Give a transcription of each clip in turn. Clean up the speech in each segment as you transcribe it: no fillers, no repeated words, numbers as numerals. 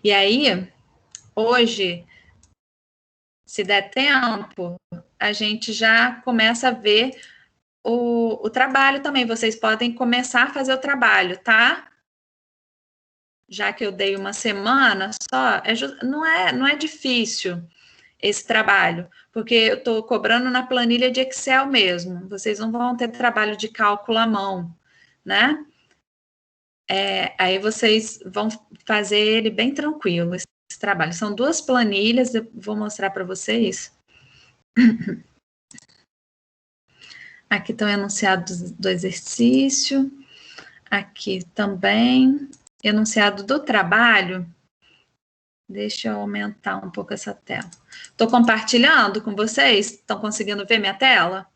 E aí, hoje, se der tempo, a gente já começa a ver o trabalho também. Vocês podem começar a fazer o trabalho, tá? Já que eu dei uma semana só, não é difícil esse trabalho, porque eu estou cobrando na planilha de Excel mesmo. Vocês não vão ter trabalho de cálculo à mão, né? Aí vocês vão fazer ele bem tranquilo, esse trabalho. São duas planilhas, eu vou mostrar para vocês. Aqui estão enunciados do exercício, aqui também, enunciado do trabalho. Deixa eu aumentar um pouco essa tela. Estou compartilhando com vocês? Estão conseguindo ver minha tela?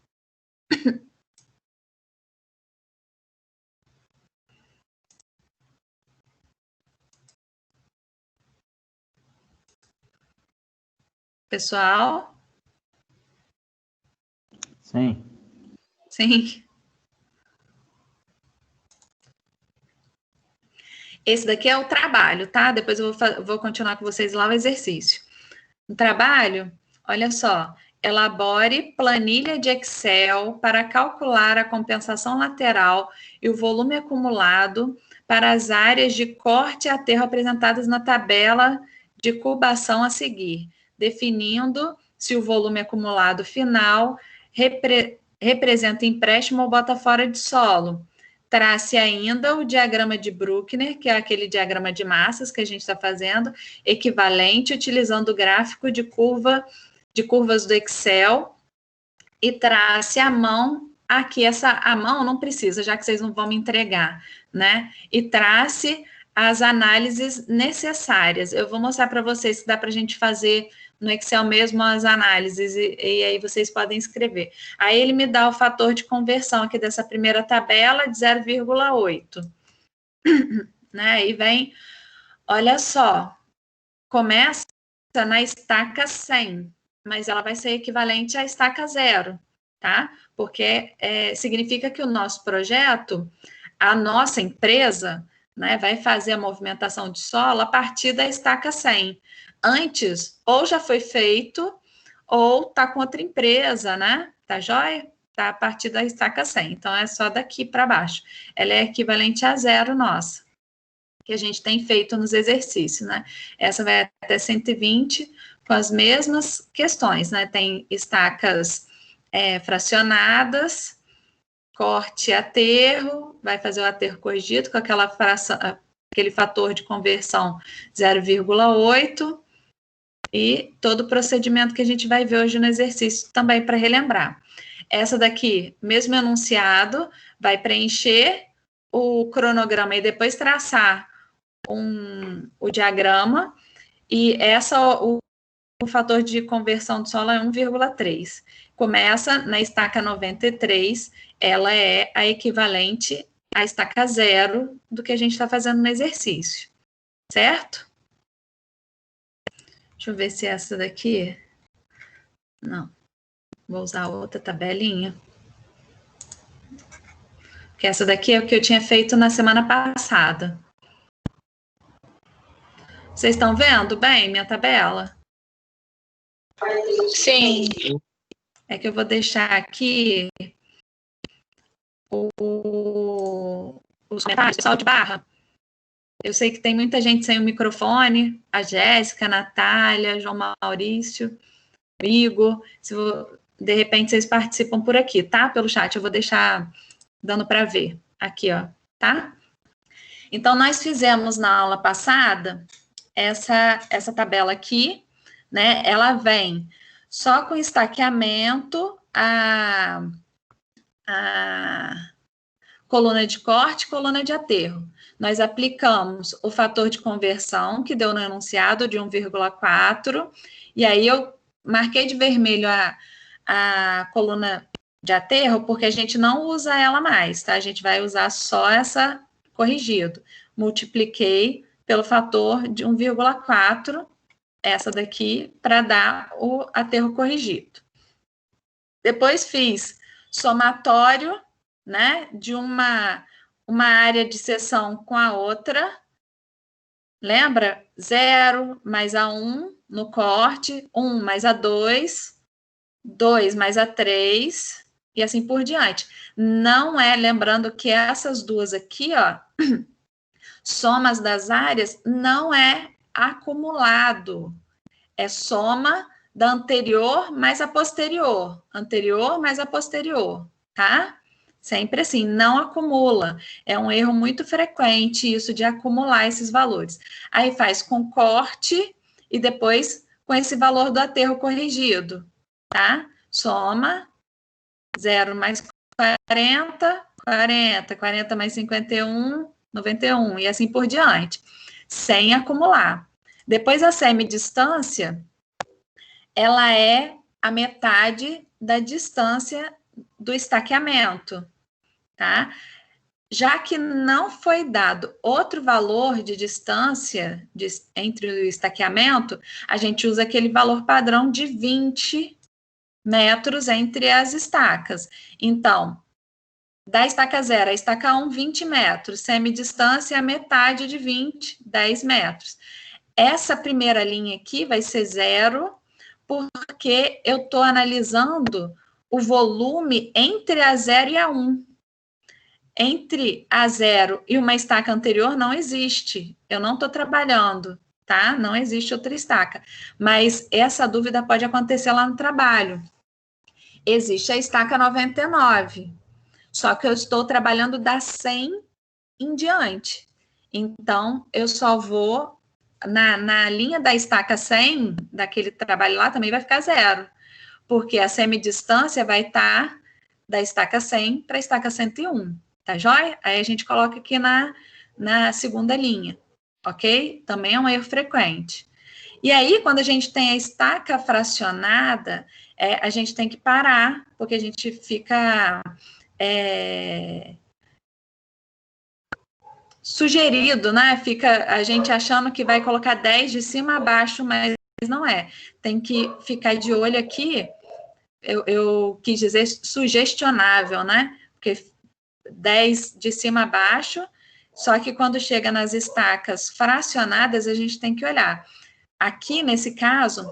Pessoal? Sim. Sim. Esse daqui é o trabalho, tá? Depois eu vou continuar com vocês lá o exercício. O trabalho, olha só, elabore planilha de Excel para calcular a compensação lateral e o volume acumulado para as áreas de corte e aterro apresentadas na tabela de cubação a seguir, definindo se o volume acumulado final representa empréstimo ou bota fora de solo. Trace ainda o diagrama de Bruckner, que é aquele diagrama de massas que a gente está fazendo, equivalente, utilizando o gráfico de curvas do Excel, e trace a mão, aqui a mão não precisa, já que vocês não vão me entregar, né? E trace as análises necessárias. Eu vou mostrar para vocês se dá para a gente fazer no Excel mesmo as análises, e aí vocês podem escrever. Aí ele me dá o fator de conversão aqui dessa primeira tabela de 0,8. Né? E vem, olha só, começa na estaca 100, mas ela vai ser equivalente à estaca 0, tá? Porque significa que o nosso projeto, a nossa empresa, né, vai fazer a movimentação de solo a partir da estaca 100. Antes, ou já foi feito, ou tá com outra empresa, né? Tá joia? Tá a partir da estaca 100. Então, é só daqui para baixo. Ela é equivalente a 0 nossa, que a gente tem feito nos exercícios, né? Essa vai até 120, com as mesmas questões, né? Tem estacas fracionadas, corte e aterro, vai fazer o aterro corrigido com aquela fração, aquele fator de conversão 0,8, e todo o procedimento que a gente vai ver hoje no exercício também para relembrar. Essa daqui, mesmo enunciado, vai preencher o cronograma e depois traçar o diagrama, e o fator de conversão do solo é 1,3. Começa na estaca 93, ela é a equivalente à estaca 0 do que a gente está fazendo no exercício, certo? Deixa eu ver se essa daqui... Não, vou usar outra tabelinha. Porque essa daqui é o que eu tinha feito na semana passada. Vocês estão vendo bem minha tabela? Sim. É que eu vou deixar aqui os comentários, pessoal de barra. Eu sei que tem muita gente sem o microfone, a Jéssica, a Natália, João Maurício, o Igor. De repente vocês participam por aqui, tá? Pelo chat, eu vou deixar dando para ver aqui, ó, tá? Então, nós fizemos na aula passada essa tabela aqui, né? Ela vem só com estaqueamento, a coluna de corte, coluna de aterro. Nós aplicamos o fator de conversão, que deu no enunciado, de 1,4, e aí eu marquei de vermelho a coluna de aterro, porque a gente não usa ela mais, tá? A gente vai usar só essa corrigido. Multipliquei pelo fator de 1,4, essa daqui, para dar o aterro corrigido. Depois fiz somatório, né, de uma área de seção com a outra, Lembra? 0 mais A1 no corte, 1 mais A2, 2 mais A3, e assim por diante. Não é, lembrando que essas duas aqui, ó, somas das áreas, não é acumulado. É soma da anterior mais a posterior. Anterior mais a posterior, tá? Sempre assim, não acumula. É um erro muito frequente isso de acumular esses valores. Aí faz com corte e depois com esse valor do aterro corrigido, tá? Soma 0 mais 40, 40, 40 mais 51, 91, e assim por diante, sem acumular. Depois a semidistância, ela é a metade da distância do estaqueamento, tá? Já que não foi dado outro valor de distância entre o estaqueamento, a gente usa aquele valor padrão de 20 metros entre as estacas. Então, da estaca 0 à estaca 1, 20 metros. Semidistância, a metade de 20, 10 metros. Essa primeira linha aqui vai ser 0, porque eu estou analisando o volume entre a 0 e a 1. Entre a 0 e uma estaca anterior não existe. Eu não estou trabalhando, tá? Não existe outra estaca. Mas essa dúvida pode acontecer lá no trabalho. Existe a estaca 99, só que eu estou trabalhando da 100 em diante. Então, eu só vou na linha da estaca 100, daquele trabalho lá, também vai ficar 0, porque a semidistância vai estar da estaca 100 para a estaca 101, tá joia? Aí a gente coloca aqui na segunda linha, ok? Também é um erro frequente. E aí, quando a gente tem a estaca fracionada, a gente tem que parar, porque a gente fica sugerido, né? Fica a gente achando que vai colocar 10 de cima a baixo, mas não é. Tem que ficar de olho aqui, eu quis dizer sugestionável, né? Porque 10 de cima a baixo, só que quando chega nas estacas fracionadas, a gente tem que olhar. Aqui, nesse caso,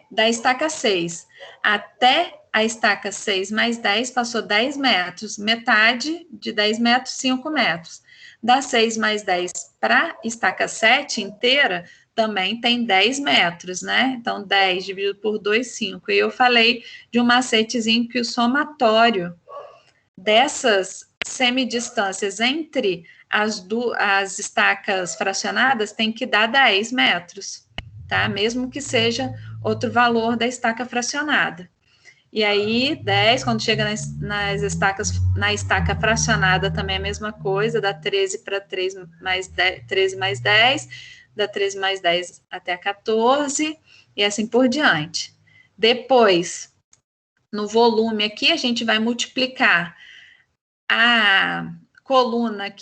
da estaca 6 até a estaca 6 mais 10, passou 10 metros. Metade de 10 metros, 5 metros. Da 6 mais 10 para a estaca 7 inteira, também tem 10 metros, né? Então, 10 dividido por 2, 5. E eu falei de um macetezinho que o somatório dessas semidistâncias entre as estacas fracionadas tem que dar 10 metros, tá? Mesmo que seja outro valor da estaca fracionada. E aí, 10, quando chega nas estacas, na estaca fracionada também é a mesma coisa, dá 13 para 3 mais 10, 13 mais 10, dá 13 mais 10 até a 14, e assim por diante. Depois, no volume aqui, a gente vai multiplicar a coluna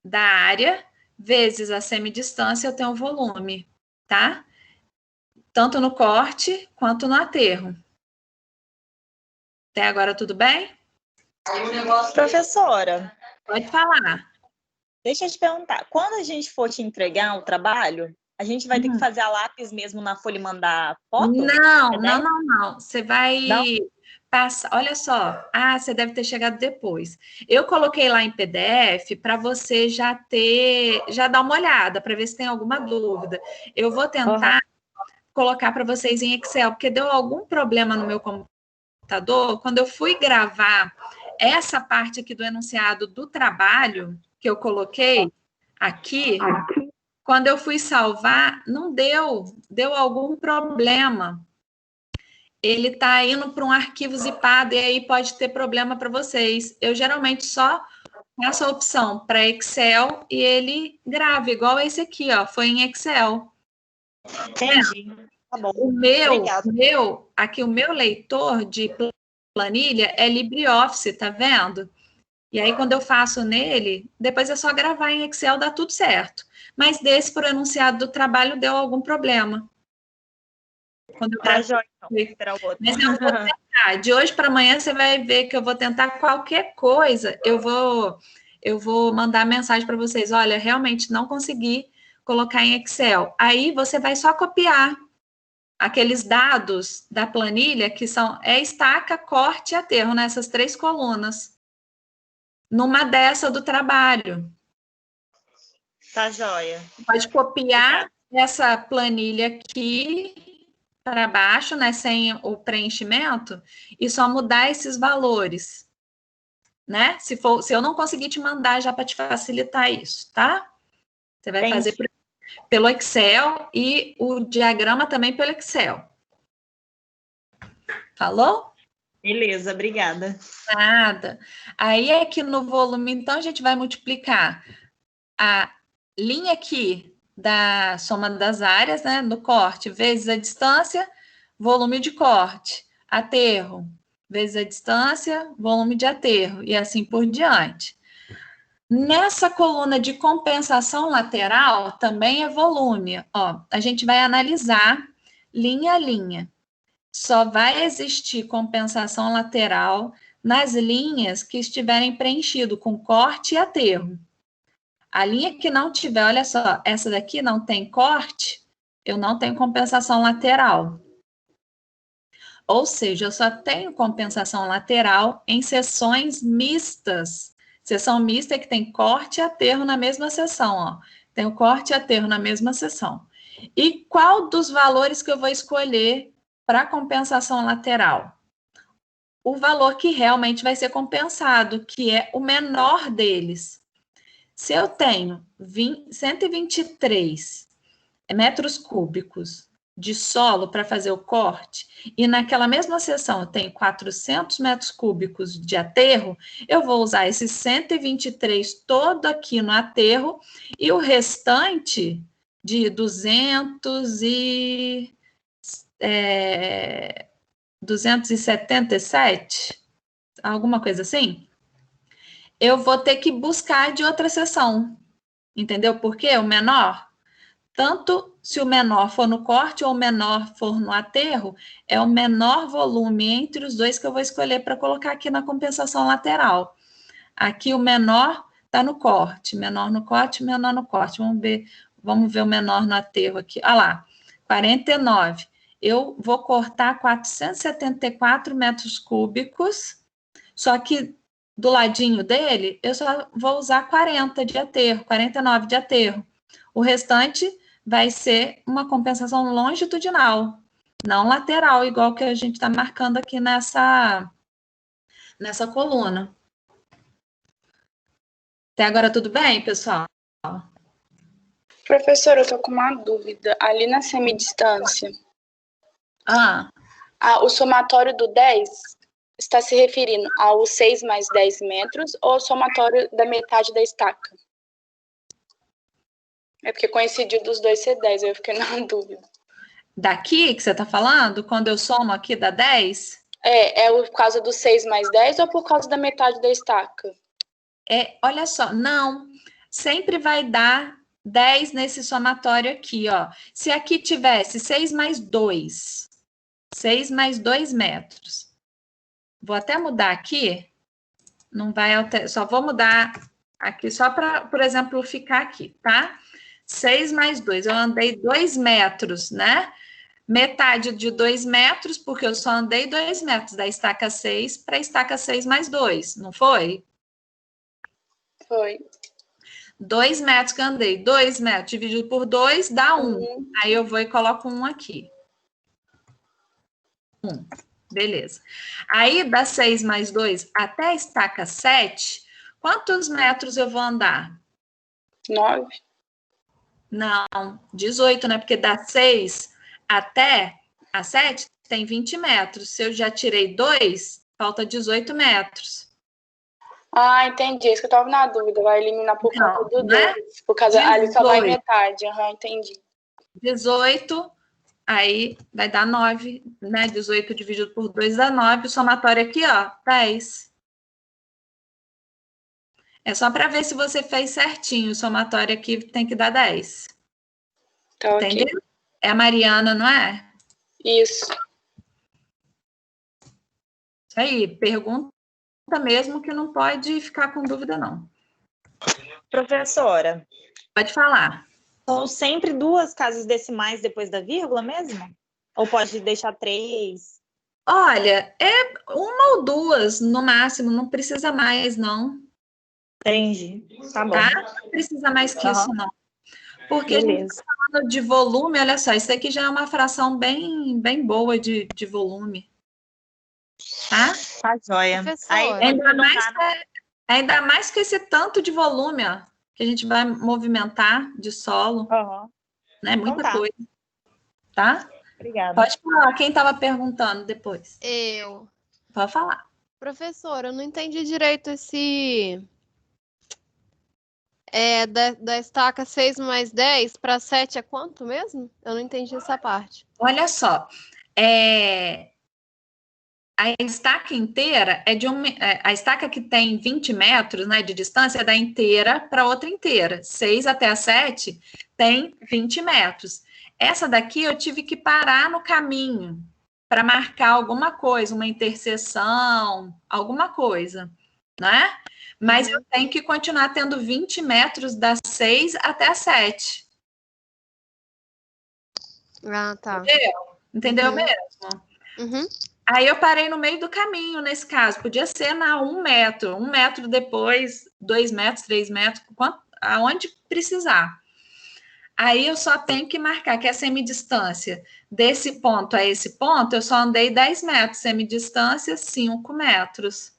da área vezes a semidistância, eu tenho o volume, tá? Tanto no corte quanto no aterro. Até agora tudo bem? Professora, pode falar. Deixa eu te perguntar, quando a gente for te entregar o trabalho, a gente vai ter que fazer a lápis mesmo na folha e mandar foto? Não. Você vai Não? passar. Olha só. Você deve ter chegado depois. Eu coloquei lá em PDF para você já dar uma olhada, para ver se tem alguma dúvida. Eu vou tentar colocar para vocês em Excel, porque deu algum problema no meu computador. Quando eu fui gravar essa parte aqui do enunciado do trabalho, que eu coloquei aqui, quando eu fui salvar, não deu algum problema. Ele está indo para um arquivo zipado e aí pode ter problema para vocês. Eu geralmente só faço a opção para Excel e ele grava, igual esse aqui, ó, foi em Excel. Entendi. Tá bom. O meu leitor de planilha é LibreOffice, tá vendo? E aí, quando eu faço nele, depois é só gravar em Excel, dá tudo certo. Mas desse, por enunciado do trabalho, deu algum problema. Quando eu gravei. Joia, então. Vou esperar o outro. Mas eu vou tentar. De hoje para amanhã, você vai ver que eu vou tentar qualquer coisa. Eu eu vou mandar mensagem para vocês, olha, realmente não consegui colocar em Excel. Aí você vai só copiar aqueles dados da planilha que são estaca, corte e aterro nessas 3 colunas. Numa dessa do trabalho. Tá joia. Pode copiar essa planilha aqui para baixo, né, sem o preenchimento, e só mudar esses valores, né? Se eu não conseguir te mandar já para te facilitar isso, tá? Você vai fazer pelo Excel e o diagrama também pelo Excel. Falou? Beleza, obrigada. Nada. Aí aqui no volume, então, a gente vai multiplicar a linha aqui da soma das áreas, né, do corte, vezes a distância, volume de corte, aterro, vezes a distância, volume de aterro, e assim por diante. Nessa coluna de compensação lateral, também é volume. Ó, a gente vai analisar linha a linha. Só vai existir compensação lateral nas linhas que estiverem preenchido com corte e aterro. A linha que não tiver, olha só, essa daqui não tem corte, eu não tenho compensação lateral. Ou seja, eu só tenho compensação lateral em seções mistas. Seção mista é que tem corte e aterro na mesma seção, ó. Tem o corte e aterro na mesma seção. E qual dos valores que eu vou escolher para compensação lateral? O valor que realmente vai ser compensado, que é o menor deles. Se eu tenho 123 metros cúbicos de solo para fazer o corte, e naquela mesma seção eu tenho 400 metros cúbicos de aterro, eu vou usar esses 123 todo aqui no aterro, e o restante de 277, alguma coisa assim, eu vou ter que buscar de outra seção. Entendeu por quê? O menor, tanto se o menor for no corte ou o menor for no aterro, é o menor volume entre os dois que eu vou escolher para colocar aqui na compensação lateral. Aqui o menor está no corte, menor no corte, menor no corte. Vamos ver o menor no aterro aqui. Olha lá, 49. Eu vou cortar 474 metros cúbicos, só que do ladinho dele, eu só vou usar 40 de aterro, 49 de aterro. O restante vai ser uma compensação longitudinal, não lateral, igual que a gente está marcando aqui nessa coluna. Até agora tudo bem, pessoal? Professora, eu tô com uma dúvida. Ali na semidistância, o somatório do 10 está se referindo ao 6 mais 10 metros ou ao somatório da metade da estaca? É porque coincidiu dos dois ser 10, eu fiquei na dúvida. Daqui que você está falando? Quando eu somo aqui dá 10? É por causa do 6 mais 10 ou por causa da metade da estaca? Olha só, não. Sempre vai dar 10 nesse somatório aqui, ó. Se aqui tivesse 6 mais 2, 6 mais 2 metros. Vou até mudar aqui. Não vai alterar, só vou mudar aqui, só para, por exemplo, ficar aqui, tá? 6 mais 2, eu andei 2 metros, né? Metade de 2 metros, porque eu só andei 2 metros, da estaca 6 para a estaca 6 mais 2, não foi? Foi. 2 metros que eu andei, 2 metros dividido por 2 dá 1. Aí eu vou e coloco 1 aqui. 1. Beleza. Aí, da 6 mais 2 até a estaca 7, quantos metros eu vou andar? 9. Não, 18, né? Porque da 6 até a 7 tem 20 metros. Se eu já tirei 2, falta 18 metros. Ah, entendi. Isso que eu tava na dúvida. Vai eliminar por conta do 2. Né? Por causa 18. ali só vai metade. Entendi. 18, aí vai dar 9, né? 18 dividido por 2 dá 9. O somatório aqui, ó, 10. É só para ver se você fez certinho. O somatório aqui tem que dar 10. Tá, entendeu? ok. É a Mariana, não é? Isso. Isso aí, pergunta mesmo que não pode ficar com dúvida, não. Professora, Pode falar. são sempre 2 casas decimais depois da vírgula mesmo? Ou pode deixar 3? Olha, é 1 ou 2 no máximo, não precisa mais, não. Entendi. Tá bom. Tá? Não precisa mais que isso, não. Porque a gente Beleza. está falando de volume, olha só, isso aqui já é uma fração bem, bem boa de volume. Tá? Tá joia. Aí, Professora. Ainda mais que esse tanto de volume, ó, que a gente vai movimentar de solo, Aham. né? Muita Então tá. coisa. Tá? Obrigada. Pode falar, quem estava perguntando depois? Eu. Pode falar. Professora, eu não entendi direito esse. Da estaca 6 mais 10 para 7 é quanto mesmo? Eu não entendi essa parte. Olha só, a estaca inteira é de a estaca que tem 20 metros, né, de distância é da inteira para outra inteira. 6 até a 7 tem 20 metros. Essa daqui eu tive que parar no caminho para marcar alguma coisa, uma interseção, alguma coisa, né? Mas eu tenho que continuar tendo 20 metros das 6 até a 7. Ah, tá. Entendeu mesmo? Uhum. Aí eu parei no meio do caminho, nesse caso. Podia ser na 1 metro, 1 metro depois, 2 metros, 3 metros, aonde precisar. Aí eu só tenho que marcar que a semidistância desse ponto a esse ponto, eu só andei 10 metros, semidistância 5 metros.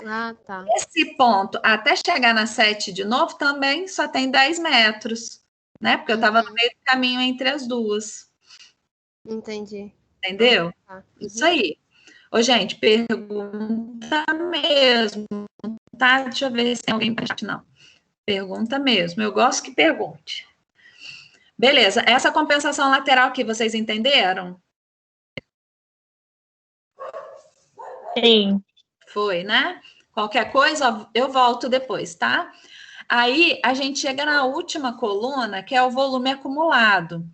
Ah, tá. Esse ponto, até chegar na 7 de novo, também só tem 10 metros, né? Porque eu estava no meio do caminho entre as duas. Entendi. Entendeu? Ah, tá. Isso aí. Ô, gente, pergunta mesmo, tá? Deixa eu ver se tem alguém para chat, não. Pergunta mesmo. Eu gosto que pergunte. Beleza. Essa compensação lateral aqui, vocês entenderam? Sim. Foi, né? Qualquer coisa, ó, eu volto depois, tá? Aí, a gente chega na última coluna, que é o volume acumulado.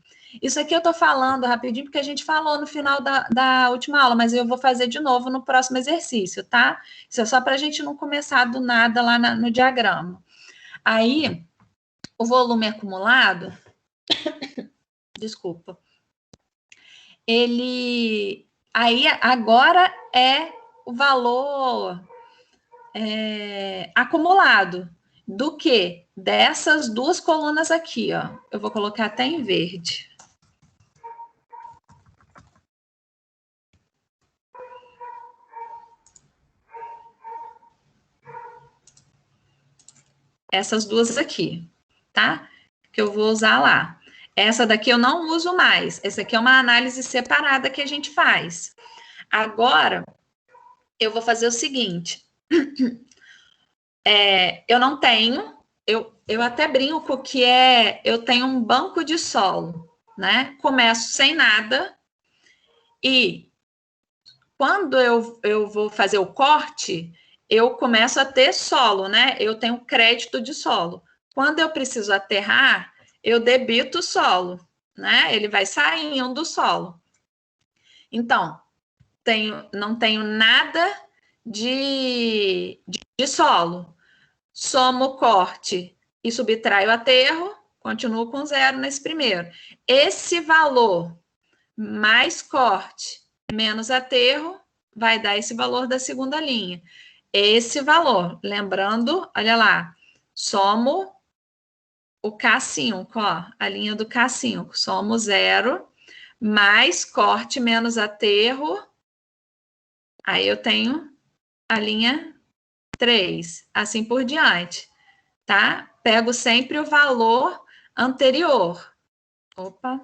Isso aqui eu tô falando rapidinho, porque a gente falou no final da última aula, mas eu vou fazer de novo no próximo exercício, tá? Isso é só para a gente não começar do nada lá no diagrama. Aí, o volume acumulado, desculpa, aí agora é o valor acumulado do que? Dessas 2 colunas aqui, ó. Eu vou colocar até em verde. Essas 2 aqui, tá? Que eu vou usar lá. Essa daqui eu não uso mais. Essa aqui é uma análise separada que a gente faz. Agora, eu vou fazer o seguinte. Eu não tenho, eu até brinco que eu tenho um banco de solo, né? Começo sem nada e quando eu vou fazer o corte, eu começo a ter solo, né? Eu tenho crédito de solo. Quando eu preciso aterrar, eu debito o solo, né? Ele vai saindo do solo. Então, não tenho nada de solo. Somo o corte e subtraio o aterro, continuo com 0 nesse primeiro. Esse valor mais corte menos aterro vai dar esse valor da segunda linha. Esse valor, lembrando, olha lá, somo o K5, ó, a linha do K5, somo 0, mais corte menos aterro, aí eu tenho a linha 3, assim por diante, tá? Pego sempre o valor anterior. Opa.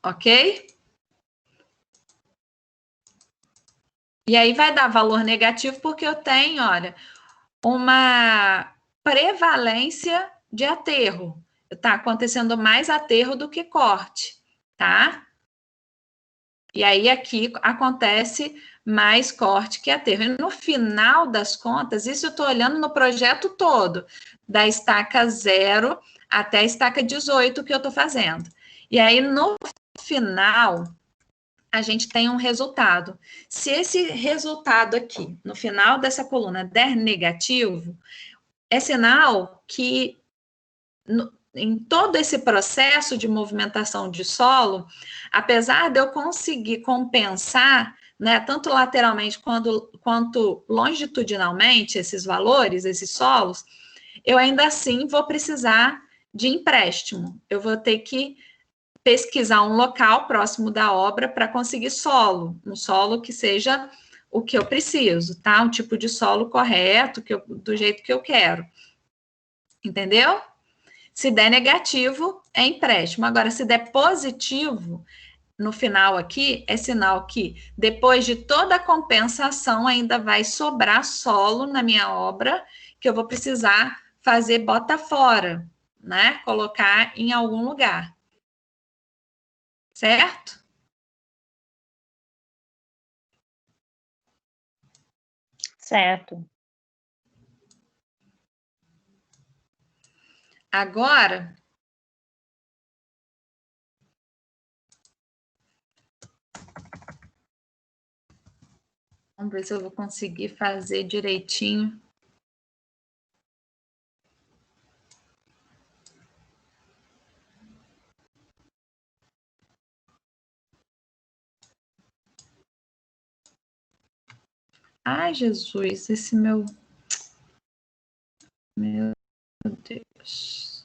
Ok? E aí vai dar valor negativo porque eu tenho, olha, uma prevalência de aterro. Tá acontecendo mais aterro do que corte, tá? E aí aqui acontece mais corte que aterro. E no final das contas, isso eu estou olhando no projeto todo, da estaca 0 até a estaca 18 que eu estou fazendo. E aí no final, a gente tem um resultado. Se esse resultado aqui, no final dessa coluna, der negativo, é sinal que em todo esse processo de movimentação de solo, apesar de eu conseguir compensar, né, tanto lateralmente quanto longitudinalmente esses valores, esses solos, eu ainda assim vou precisar de empréstimo. Eu vou ter que pesquisar um local próximo da obra para conseguir solo, um solo que seja o que eu preciso, tá? Um tipo de solo correto, do jeito que eu quero. Entendeu? Se der negativo, é empréstimo. Agora, se der positivo, no final aqui, é sinal que depois de toda a compensação, ainda vai sobrar solo na minha obra, que eu vou precisar fazer bota fora, né? Colocar em algum lugar. Certo? Certo. Agora, vamos ver se eu vou conseguir fazer direitinho. Ai, Jesus, esse meu Deus.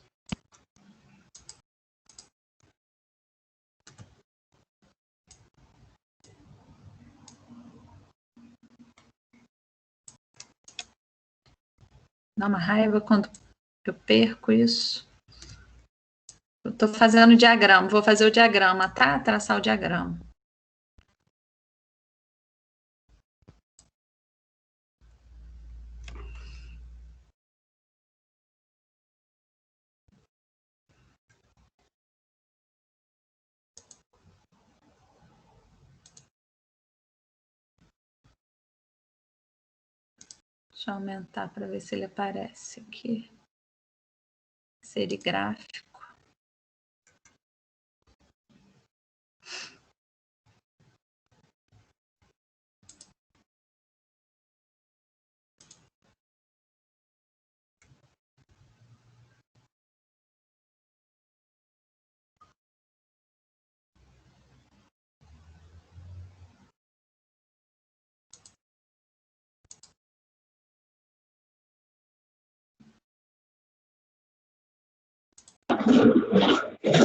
Dá uma raiva quando eu perco isso. Eu tô fazendo o diagrama, vou fazer o diagrama, tá? Traçar o diagrama. Deixa eu aumentar para ver se ele aparece aqui. Série gráfico.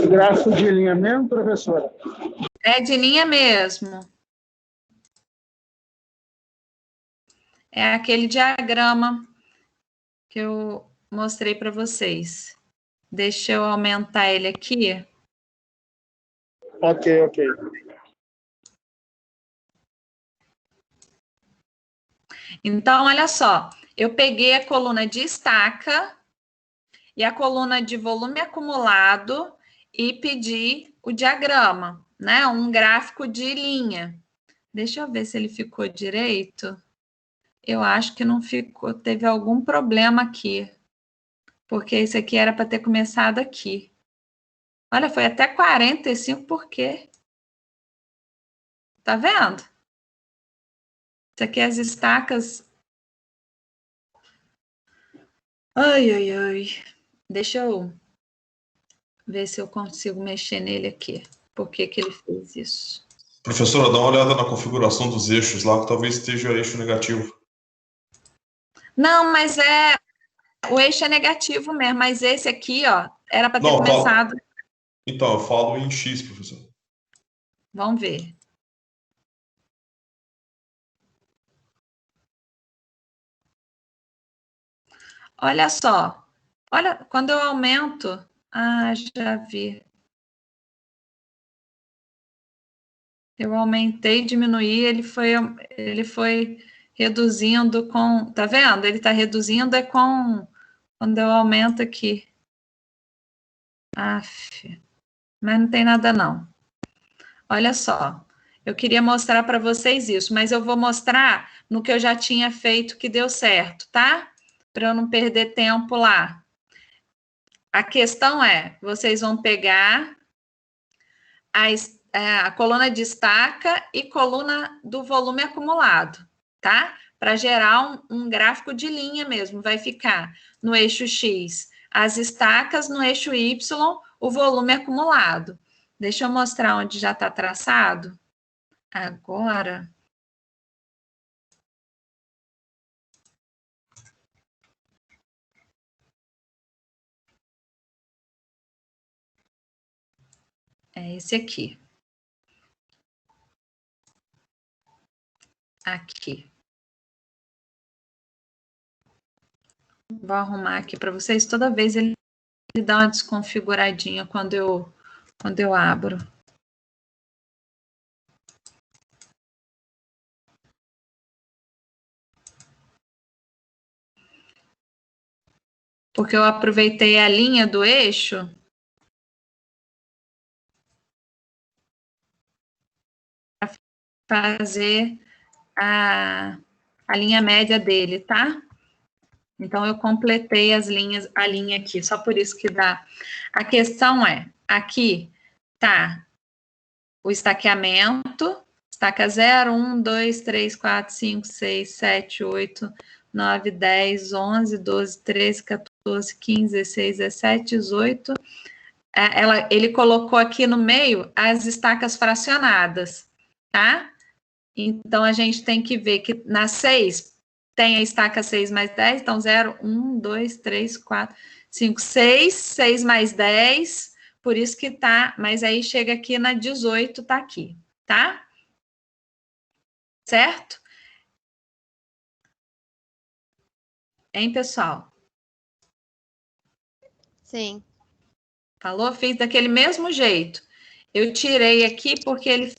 Gráfico de linha mesmo, professora? É de linha mesmo. É aquele diagrama que eu mostrei para vocês. Deixa eu aumentar ele aqui. Ok. Então, olha só. Eu peguei a coluna de estaca e a coluna de volume acumulado e pedi o diagrama, né? Um gráfico de linha. Deixa eu ver se ele ficou direito. Eu acho que não ficou, teve algum problema aqui. Porque esse aqui era para ter começado aqui. Olha, foi até 45, por quê? Tá vendo? Isso aqui é as estacas. Ai. Deixa eu ver se eu consigo mexer nele aqui. Por que que ele fez isso? Professora, dá uma olhada na configuração dos eixos lá, que talvez esteja eixo negativo. Não, mas o eixo é negativo mesmo, mas esse aqui, ó, era para ter começado. Então, eu falo em X, professor. Vamos ver. Olha só. Olha, quando eu aumento... Ah, já vi. Eu aumentei, diminuí, ele foi reduzindo com... Tá vendo? Ele tá reduzindo quando eu aumento aqui. Aff. Mas não tem nada, não. Olha só. Eu queria mostrar para vocês isso, mas eu vou mostrar no que eu já tinha feito que deu certo, tá? Para eu não perder tempo lá. A questão é, vocês vão pegar a coluna de estaca e coluna do volume acumulado, tá? Para gerar um gráfico de linha mesmo, vai ficar no eixo X as estacas, no eixo Y o volume acumulado. Deixa eu mostrar onde já está traçado. Agora... É esse aqui. Aqui. Vou arrumar aqui para vocês. Toda vez ele dá uma desconfiguradinha quando eu abro. Porque eu aproveitei a linha do eixo para fazer a linha média dele, tá? Então, eu completei a linha aqui, só por isso que dá. A questão é, aqui tá o estaqueamento, estaca 0, 1, 2, 3, 4, 5, 6, 7, 8, 9, 10, 11, 12, 13, 14, 15, 16, 17, 18. Ele colocou aqui no meio as estacas fracionadas, tá? Então, a gente tem que ver que na 6 tem a estaca 6 mais 10, então 0, 1, 2, 3, 4, 5, 6, 6 mais 10, por isso que tá, mas aí chega aqui na 18, tá aqui, tá? Certo? Hein, pessoal? Sim. Falou? Fiz daquele mesmo jeito. Eu tirei aqui porque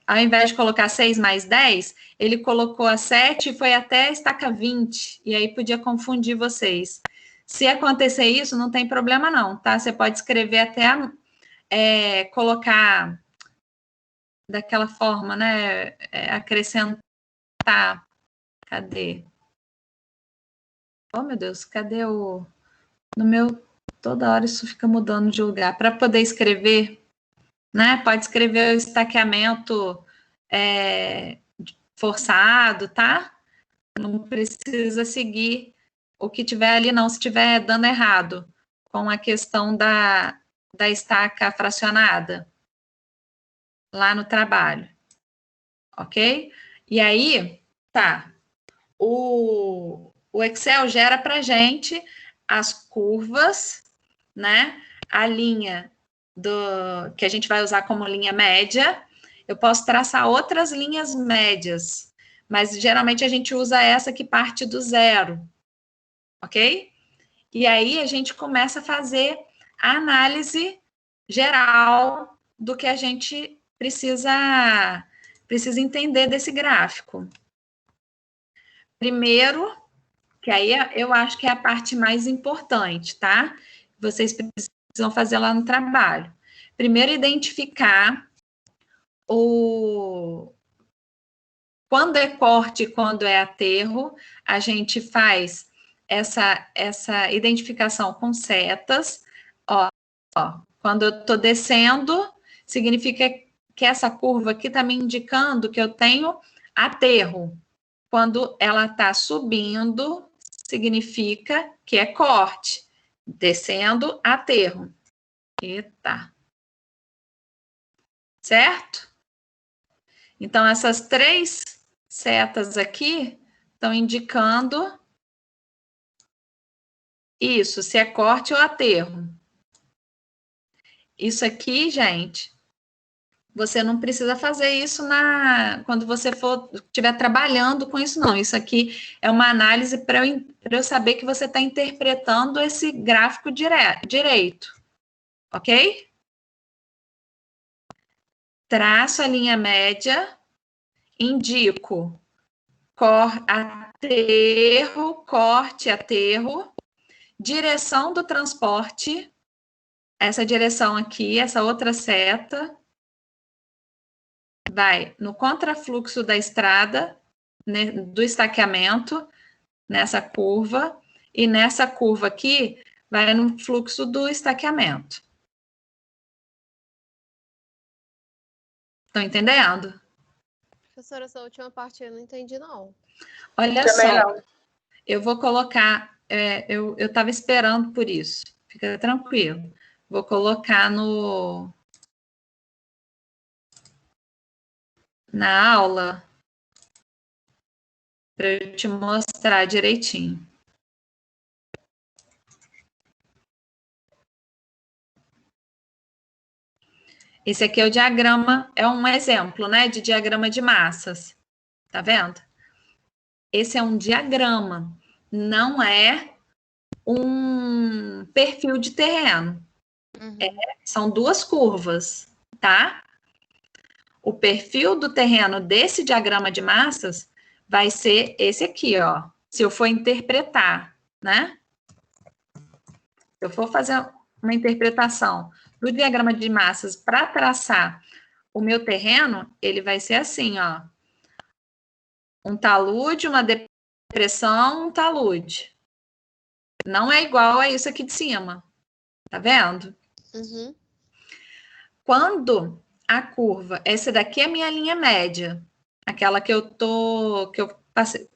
ao invés de colocar 6 mais 10, ele colocou a 7 e foi até a estaca 20, e aí podia confundir vocês. Se acontecer isso, não tem problema não, tá? Você pode escrever até colocar daquela forma, né? Acrescentar. Cadê? Oh, meu Deus, cadê o... No meu... Toda hora isso fica mudando de lugar. Para poder escrever, né? Pode escrever o estaqueamento forçado, tá? Não precisa seguir o que tiver ali, não. Se estiver dando errado com a questão da estaca fracionada lá no trabalho. Ok? E aí, tá. O Excel gera para gente as curvas, né? A linha que a gente vai usar como linha média. Eu posso traçar outras linhas médias, mas geralmente a gente usa essa que parte do 0, ok? E aí a gente começa a fazer a análise geral do que a gente precisa entender desse gráfico. Primeiro, que aí eu acho que é a parte mais importante, tá? Vocês precisam fazer lá no trabalho. Primeiro, identificar quando é corte e quando é aterro. A gente faz essa identificação com setas. Ó, quando eu estou descendo, significa que essa curva aqui está me indicando que eu tenho aterro. Quando ela está subindo, significa que é corte. Descendo, aterro. Eita. Certo? Então, essas 3 setas aqui estão indicando isso, se é corte ou aterro. Isso aqui, gente, você não precisa fazer isso quando você estiver trabalhando com isso, não. Isso aqui é uma análise para eu saber que você está interpretando esse gráfico direito. Ok? Traço a linha média, indico aterro, corte, aterro, direção do transporte, essa direção aqui, essa outra seta, vai no contrafluxo da estrada, né, do estaqueamento, nessa curva, e nessa curva aqui, vai no fluxo do estaqueamento. Estão entendendo? Professora, essa última parte eu não entendi, não. Olha Também só, não. eu vou colocar, eu estava esperando por isso, fica tranquilo. Vou colocar na aula para eu te mostrar direitinho. Esse aqui é o diagrama, é um exemplo, né, de diagrama de massas. Tá vendo? Esse é um diagrama, não é um perfil de terreno. São duas curvas, tá? O perfil do terreno desse diagrama de massas vai ser esse aqui, ó. Se eu for interpretar, né? Se eu for fazer uma interpretação do diagrama de massas para traçar o meu terreno, ele vai ser assim, ó. Um talude, uma depressão, um talude. Não é igual a isso aqui de cima. Tá vendo? Uhum. Quando a curva, essa daqui é a minha linha média, aquela que eu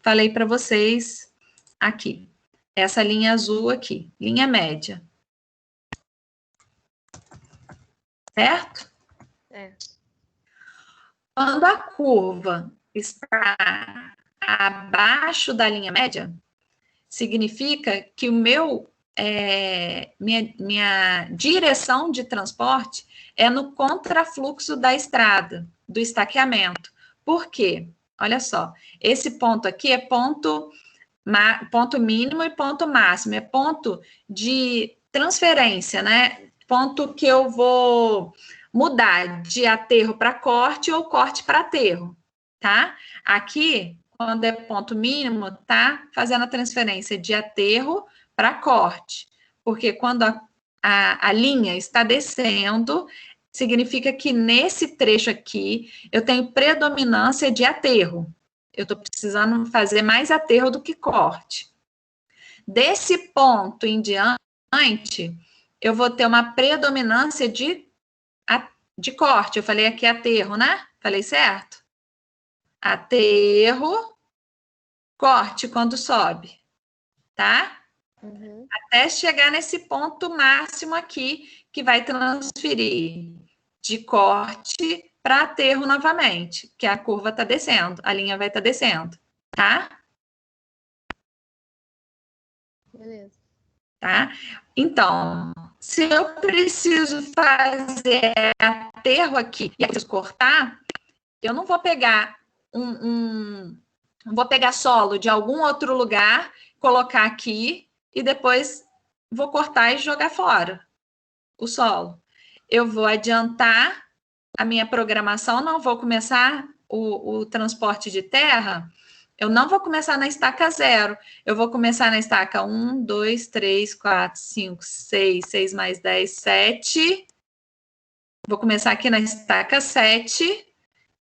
falei para vocês aqui. Essa linha azul aqui, linha média. Certo? É. Quando a curva está abaixo da linha média, significa que minha direção de transporte é no contrafluxo da estrada, do estaqueamento. Por quê? Olha só, esse ponto aqui é ponto mínimo e ponto máximo, é ponto de transferência, né? Ponto que eu vou mudar de aterro para corte ou corte para aterro, tá? Aqui, quando é ponto mínimo, tá fazendo a transferência de aterro para corte, porque quando a linha está descendo, significa que nesse trecho aqui eu tenho predominância de aterro. Eu estou precisando fazer mais aterro do que corte. Desse ponto em diante, eu vou ter uma predominância de corte. Eu falei aqui aterro, né? Falei certo? Aterro, corte quando sobe, tá? Uhum. Até chegar nesse ponto máximo aqui, que vai transferir de corte para aterro novamente, que a curva está descendo, a linha vai estar descendo, tá? Beleza. Tá? Então, se eu preciso fazer aterro aqui e eu preciso cortar, eu não vou pegar não vou pegar solo de algum outro lugar, colocar aqui e depois vou cortar e jogar fora o solo. Eu vou adiantar a minha programação, não vou começar o transporte de terra, eu não vou começar na estaca 0, eu vou começar na estaca 1, 2, 3, 4, 5, 6, 6 mais 10, 7. Vou começar aqui na estaca 7,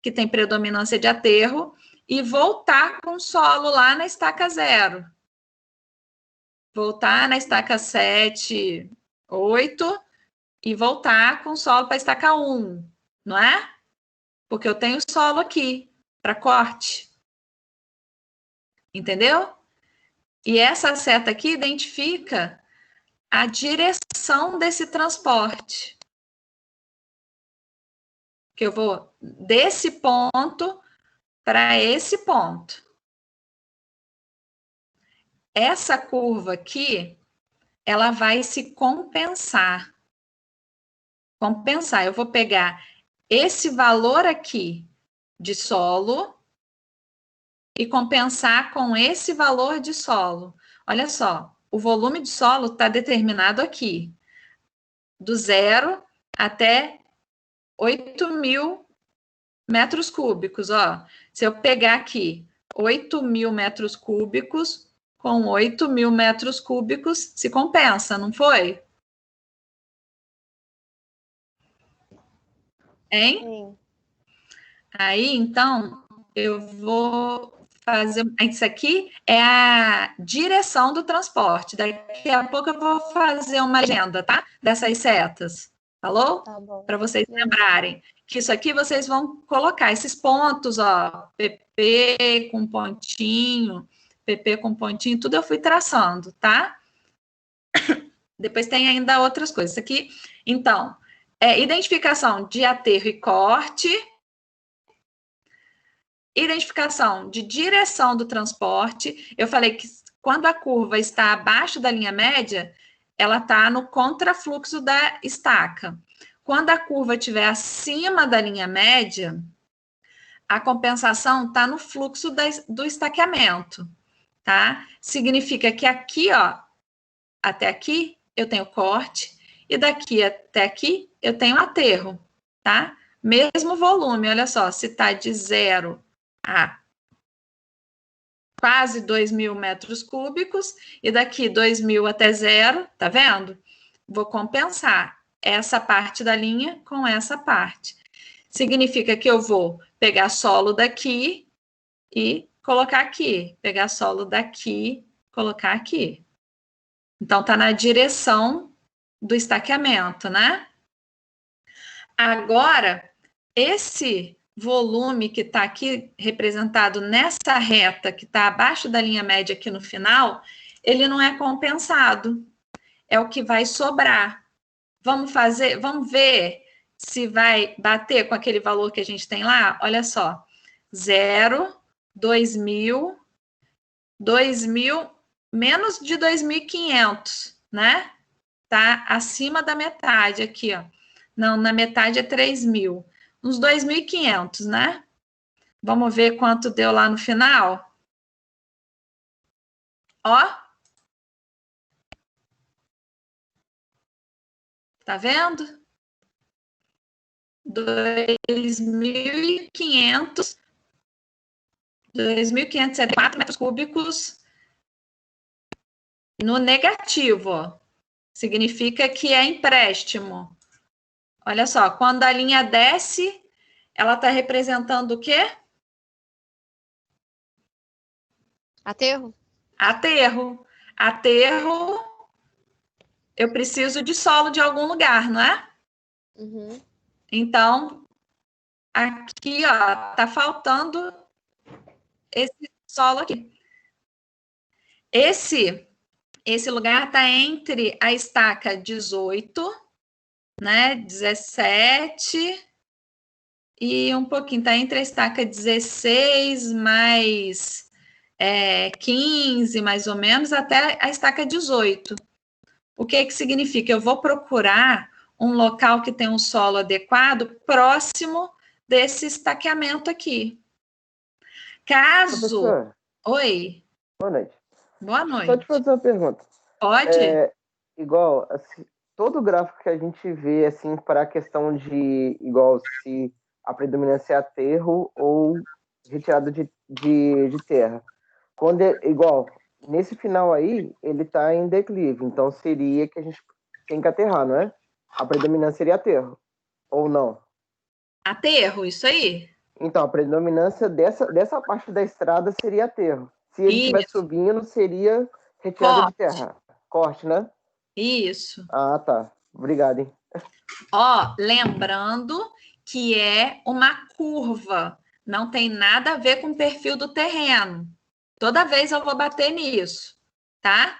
que tem predominância de aterro, e voltar com solo lá na estaca 0. Voltar na estaca 7, 8, e voltar com solo para a estaca 1, não é? Porque eu tenho solo aqui para corte. Entendeu? E essa seta aqui identifica a direção desse transporte. Que eu vou desse ponto para esse ponto. Essa curva aqui, ela vai se compensar. Compensar. Eu vou pegar esse valor aqui de solo e compensar com esse valor de solo. Olha só, o volume de solo está determinado aqui, do 0 até 8.000 metros cúbicos. Ó. Se eu pegar aqui 8.000 metros cúbicos com 8.000 metros cúbicos, se compensa, não foi? Hein? Sim. Aí, então, eu vou fazer. Isso aqui é a direção do transporte. Daqui a pouco eu vou fazer uma legenda, tá? Dessas setas. Falou? Tá bom. Para vocês Beleza. lembrarem que isso aqui vocês vão colocar esses pontos, ó, PP com pontinho, PP com pontinho, tudo eu fui traçando, tá? Depois tem ainda outras coisas. Aqui, então, identificação de aterro e corte, identificação de direção do transporte. Eu falei que quando a curva está abaixo da linha média, ela está no contrafluxo da estaca. Quando a curva estiver acima da linha média, a compensação está no fluxo do estaqueamento, tá? Significa que aqui, ó, até aqui, eu tenho corte, e daqui até aqui, eu tenho aterro, tá? Mesmo volume, olha só, se está de 0 a quase 2.000 metros cúbicos, e daqui 2.000 até 0, tá vendo? Vou compensar essa parte da linha com essa parte. Significa que eu vou pegar solo daqui e colocar aqui, pegar solo daqui, colocar aqui. Então, tá na direção do estaqueamento, né? Agora, esse volume que está aqui representado nessa reta, que está abaixo da linha média aqui no final, ele não é compensado. É o que vai sobrar. Vamos ver se vai bater com aquele valor que a gente tem lá? Olha só, 0, 2.000, 2.000, menos de 2.500, né? Tá acima da metade aqui, ó. Não, na metade é 3.000. Uns 2.500, né? Vamos ver quanto deu lá no final? Ó. Tá vendo? 2.574 metros cúbicos no negativo, ó. Significa que é empréstimo. Olha só, quando a linha desce, ela está representando o quê? Aterro? Aterro. Aterro, eu preciso de solo de algum lugar, não é? Uhum. Então, aqui, ó, tá faltando esse solo aqui. Esse lugar tá entre a estaca 18, né, 17 e um pouquinho, tá entre a estaca 16 mais 15, mais ou menos, até a estaca 18. O que significa? Eu vou procurar um local que tem um solo adequado próximo desse estaqueamento aqui. Caso... Professor, Oi. boa noite. Boa noite. Só te fazer uma pergunta. Pode? Igual, assim, todo gráfico que a gente vê, assim, para a questão de, igual, se a predominância é aterro ou retirada de terra. Quando igual, nesse final aí, ele está em declive, então seria que a gente tem que aterrar, não é? A predominância seria aterro, ou não? Aterro, isso aí. Então, a predominância dessa parte da estrada seria aterro. Se ele estiver subindo, seria retirada de terra. Corte, né? Isso. Ah, tá. Obrigado, hein? Ó, lembrando que é uma curva. Não tem nada a ver com o perfil do terreno. Toda vez eu vou bater nisso, tá?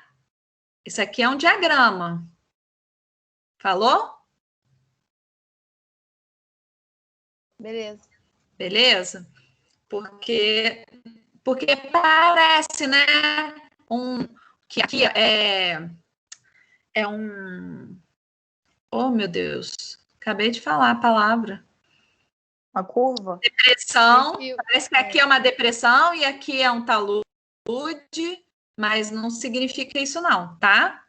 Isso aqui é um diagrama. Falou? Beleza. Beleza? Porque parece, né? Que aqui é um... Oh, meu Deus. Acabei de falar a palavra. Uma curva? Depressão. Parece que aqui é uma depressão e aqui é um talude, mas não significa isso não, tá?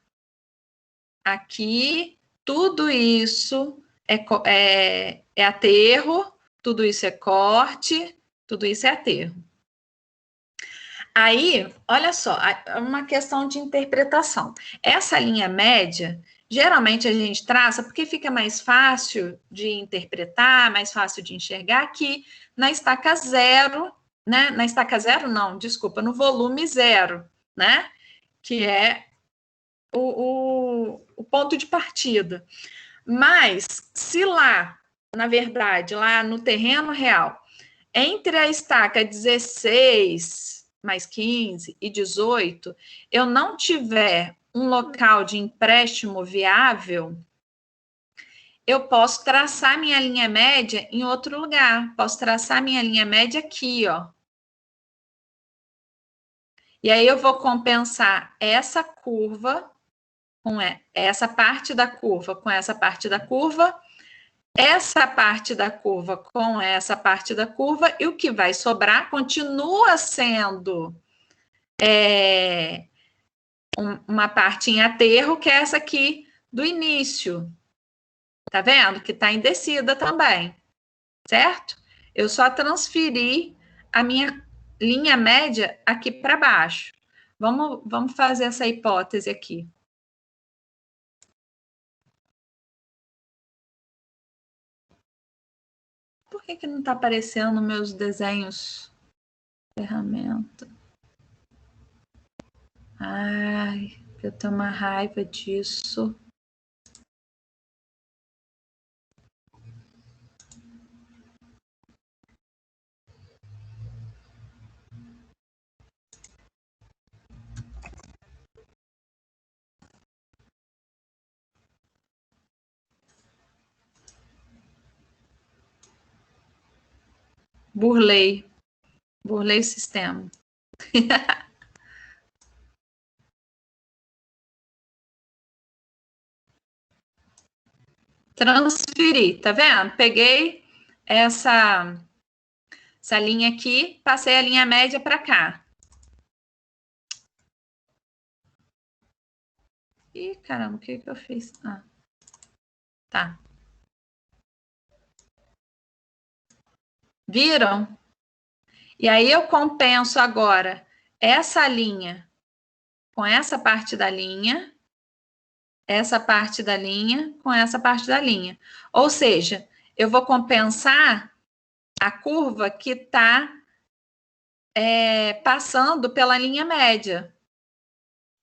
Aqui, tudo isso é aterro, tudo isso é corte, tudo isso é aterro. Aí, olha só, uma questão de interpretação. Essa linha média, geralmente a gente traça porque fica mais fácil de interpretar, mais fácil de enxergar aqui na estaca 0, né? Na estaca 0, não, desculpa, no volume 0, né? Que é o ponto de partida. Mas, se lá na verdade, lá no terreno real, entre a estaca 16 mais 15 e 18, eu não tiver um local de empréstimo viável, eu posso traçar minha linha média em outro lugar. Posso traçar minha linha média aqui, ó. E aí eu vou compensar essa curva com essa parte da curva com essa parte da curva, essa parte da curva com essa parte da curva, e o que vai sobrar continua sendo uma parte em aterro, que é essa aqui do início. Tá vendo? Que tá em descida também, certo? Eu só transferi a minha linha média aqui para baixo. Vamos fazer essa hipótese aqui. Por que não está aparecendo meus desenhos? Ferramenta. Ai, eu tenho uma raiva disso. Burlei o sistema. Transferi, tá vendo? Peguei essa linha aqui, passei a linha média para cá. Ih, caramba, o que eu fiz? Ah, tá. Viram? E aí eu compenso agora essa linha com essa parte da linha, essa parte da linha com essa parte da linha. Ou seja, eu vou compensar a curva que está passando pela linha média,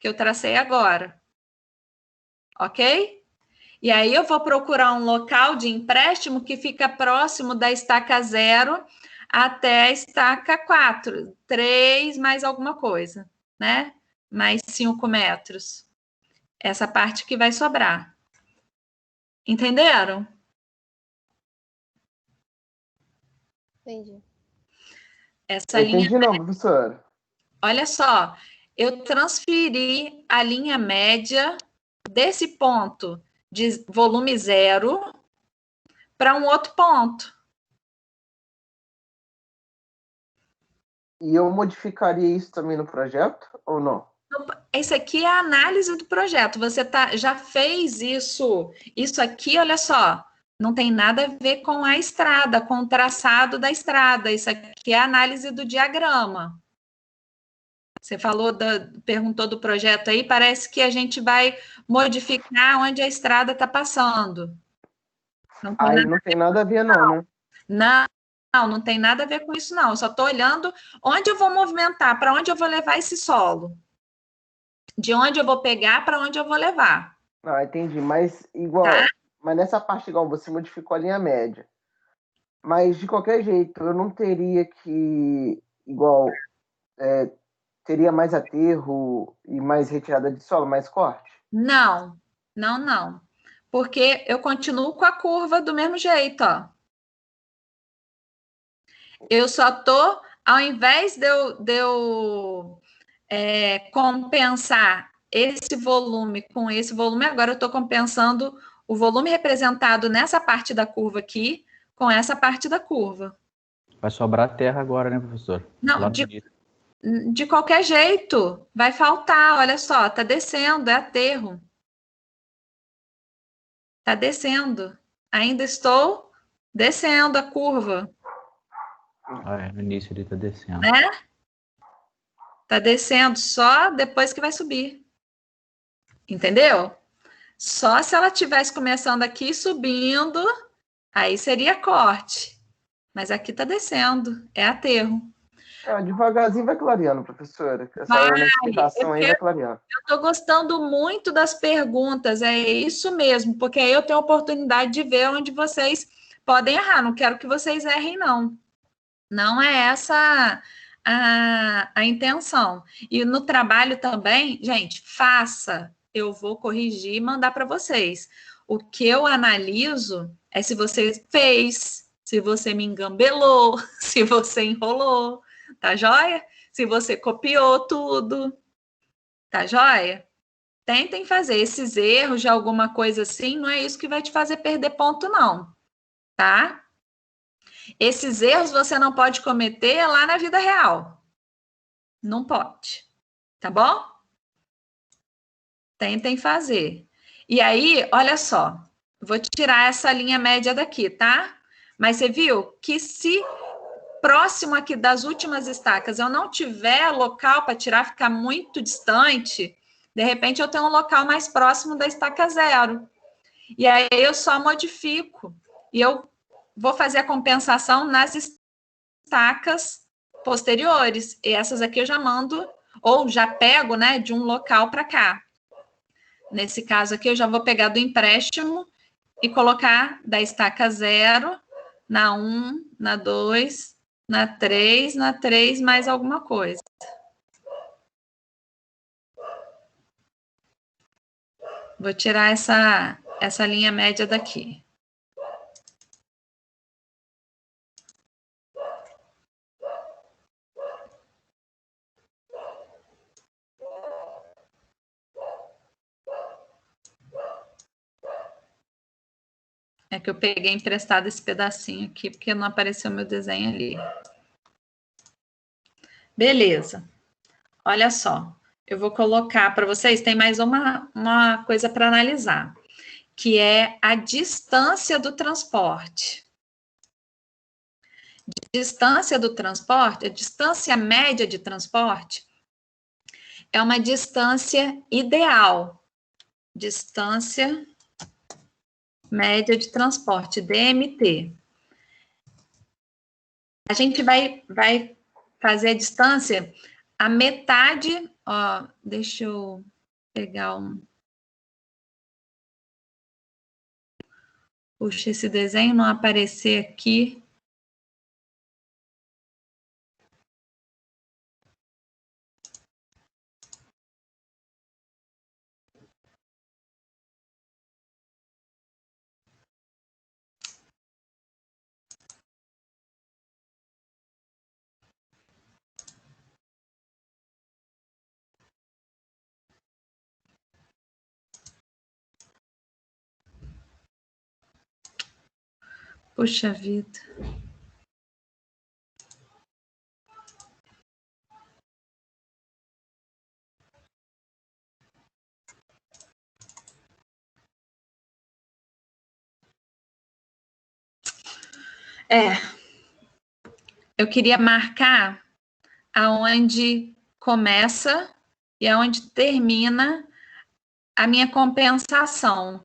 que eu tracei agora. Ok? E aí eu vou procurar um local de empréstimo que fica próximo da estaca 0 até a estaca 4, 3 mais alguma coisa, né? Mais 5 metros. Essa parte que vai sobrar. Entenderam? Entendi. Essa linha... Entendi não, professora. Olha só, eu transferi a linha média desse ponto de volume 0 para um outro ponto. E eu modificaria isso também no projeto ou não? Isso aqui é a análise do projeto. Você já fez isso. Isso aqui, olha só, não tem nada a ver com a estrada, com o traçado da estrada. Isso aqui é a análise do diagrama. Você perguntou do projeto aí, parece que a gente vai modificar onde a estrada está passando. Não tem nada a ver, não, né? Não tem nada a ver com isso, não. Eu só estou olhando onde eu vou movimentar, para onde eu vou levar esse solo. De onde eu vou pegar, para onde eu vou levar. Ah, entendi. Mas igual, mas nessa parte igual, você modificou a linha média. Mas de qualquer jeito, eu não teria que, igual, teria mais aterro e mais retirada de solo, mais corte? Não. Porque eu continuo com a curva do mesmo jeito, ó. Eu só tô, ao invés de eu compensar esse volume com esse volume, agora eu estou compensando o volume representado nessa parte da curva aqui com essa parte da curva. Vai sobrar terra agora, né, professor? Não, de qualquer jeito, vai faltar, olha só, tá descendo, é aterro. Tá descendo. Ainda estou descendo a curva. No início ele tá descendo. Né? Tá descendo, só depois que vai subir. Entendeu? Só se ela estivesse começando aqui subindo, aí seria corte. Mas aqui tá descendo, é aterro. Devagarzinho vai clareando, professora. Essa explicação aí vai clareando. Eu estou gostando muito das perguntas, é isso mesmo, porque aí eu tenho a oportunidade de ver onde vocês podem errar, não quero que vocês errem, não. Não é essa a intenção. E no trabalho também, gente, faça. Eu vou corrigir e mandar para vocês. O que eu analiso é se você fez, se você me engambelou, se você enrolou, tá joia? Se você copiou tudo, tá joia? Tentem fazer esses erros de alguma coisa assim, não é isso que vai te fazer perder ponto, não, tá? Esses erros você não pode cometer lá na vida real. Não pode, tá bom? Tentem fazer. E aí, olha só, vou tirar essa linha média daqui, tá? Mas você viu que se próximo aqui das últimas estacas eu não tiver local para tirar, ficar muito distante, de repente eu tenho um local mais próximo da estaca 0. E aí eu só modifico. E eu vou fazer a compensação nas estacas posteriores. E essas aqui eu já mando, ou já pego, né, de um local para cá. Nesse caso aqui, eu já vou pegar do empréstimo e colocar da estaca 0, na 1, na 2, na 3 mais alguma coisa. Vou tirar essa linha média daqui. É que eu peguei emprestado esse pedacinho aqui, porque não apareceu meu desenho ali. Beleza. Olha só. Eu vou colocar para vocês, tem mais uma coisa para analisar, que é a distância do transporte. Distância do transporte, a distância média de transporte, é uma distância ideal. Distância média de transporte, DMT. A gente vai fazer a distância, a metade, ó, deixa eu pegar um... Puxa, esse desenho não aparecer aqui. Puxa vida. Eu queria marcar aonde começa e aonde termina a minha compensação,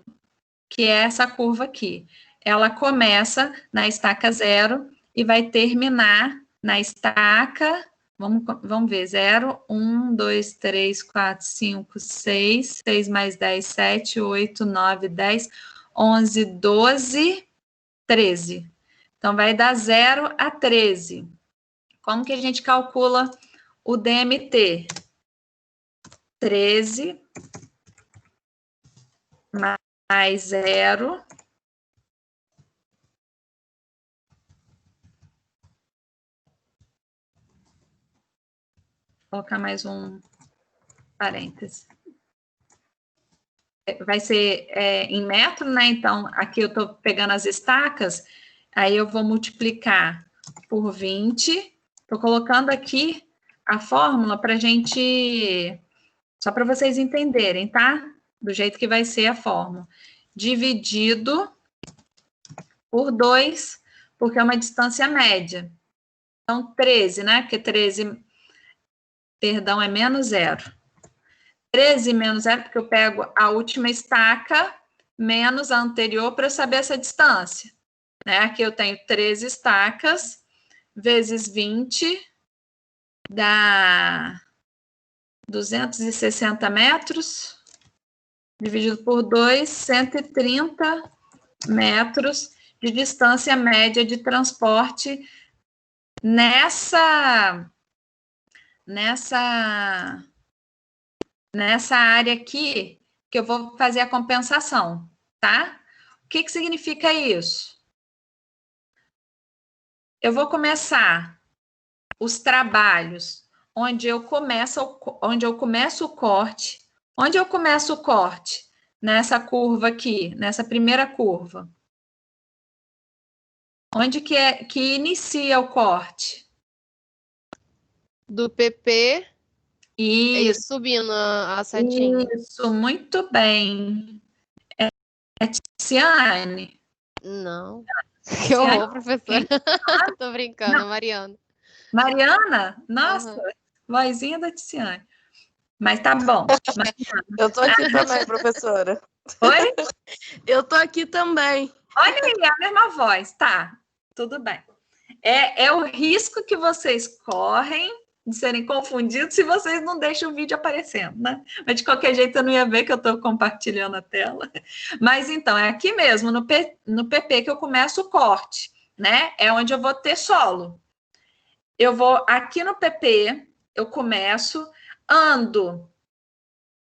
que é essa curva aqui. Ela começa na estaca 0 e vai terminar na estaca, vamos ver, 0, 1, 2, 3, 4, 5, 6, 6 mais 10, 7, 8, 9, 10, 11, 12, 13. Então, vai dar 0 a 13. Como que a gente calcula o DMT? 13 mais 0 vou colocar mais um parêntese. Vai ser em metro, né? Então, aqui eu estou pegando as estacas, aí eu vou multiplicar por 20. Estou colocando aqui a fórmula para a gente... Só para vocês entenderem, tá? Do jeito que vai ser a fórmula. Dividido por 2, porque é uma distância média. Então, 13, né? Porque 13, perdão, é menos 0. 13 menos 0, porque eu pego a última estaca menos a anterior para eu saber essa distância. Né? Aqui eu tenho 13 estacas vezes 20 dá 260 metros, dividido por 2, 130 metros, de distância média de transporte nessa área aqui, que eu vou fazer a compensação, tá? O que significa isso? Eu vou começar os trabalhos onde eu começo o corte. Onde eu começo o corte? Nessa curva aqui, nessa primeira curva. Onde que inicia o corte? Do PP. Isso. Subindo a setinha. Isso, muito bem. É Tiziane? Não. Que horror, professora. Tô brincando, Não. Mariana. Mariana? Nossa, vozinha da Tiziane. Mas tá bom. Eu tô aqui também, professora. Oi? Eu tô aqui também. Olha aí, a mesma voz. Tá, tudo bem. É o risco que vocês correm de serem confundidos se vocês não deixam o vídeo aparecendo, né? Mas de qualquer jeito eu não ia ver que eu estou compartilhando a tela. Mas então, é aqui mesmo, no PP, que eu começo o corte, né? É onde eu vou ter solo. Eu vou aqui no PP, eu começo, ando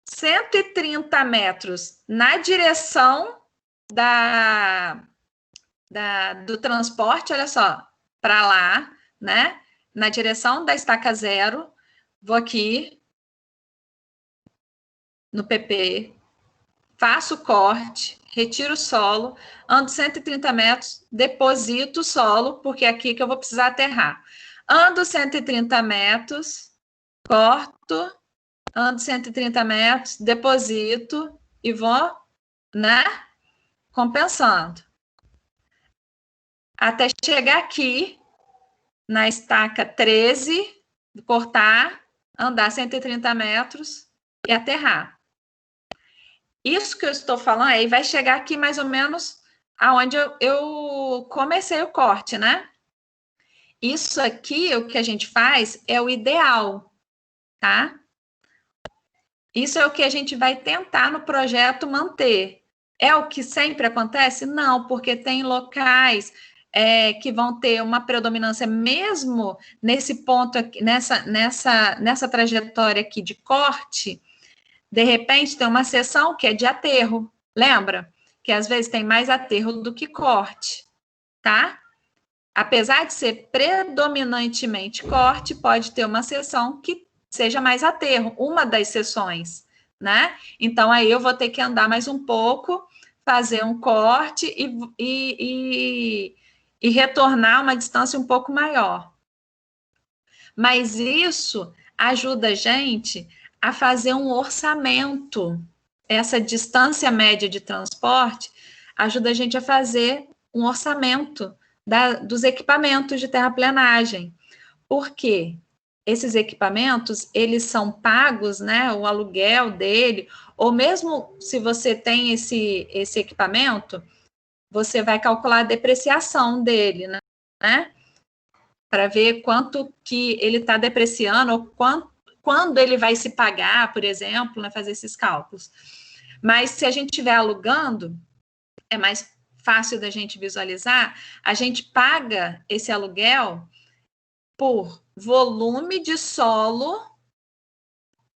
130 metros na direção do transporte, olha só, para lá, né? Na direção da estaca 0, vou aqui no PP, faço o corte, retiro o solo, ando 130 metros, deposito o solo, porque é aqui que eu vou precisar aterrar. Ando 130 metros, corto, ando 130 metros, deposito e vou, né, compensando. Até chegar aqui, na estaca 13, cortar, andar 130 metros e aterrar. Isso que eu estou falando aí vai chegar aqui mais ou menos aonde eu comecei o corte, né? Isso aqui, o que a gente faz, é o ideal, tá? Isso é o que a gente vai tentar no projeto manter. É o que sempre acontece? Não, porque tem locais que vão ter uma predominância mesmo nesse ponto aqui, nessa trajetória aqui de corte. De repente tem uma seção que é de aterro, lembra? Que às vezes tem mais aterro do que corte, tá? Apesar de ser predominantemente corte, pode ter uma seção que seja mais aterro, uma das seções, né? Então aí eu vou ter que andar mais um pouco, fazer um corte e retornar uma distância um pouco maior. Mas isso ajuda a gente a fazer um orçamento. Essa distância média de transporte ajuda a gente a fazer um orçamento dos equipamentos de terraplenagem. Por quê? Esses equipamentos, eles são pagos, né, o aluguel dele, ou mesmo se você tem esse equipamento, você vai calcular a depreciação dele, né? Para ver quanto que ele está depreciando, ou quando ele vai se pagar, por exemplo, né, fazer esses cálculos. Mas se a gente estiver alugando, é mais fácil da gente visualizar, a gente paga esse aluguel por volume de solo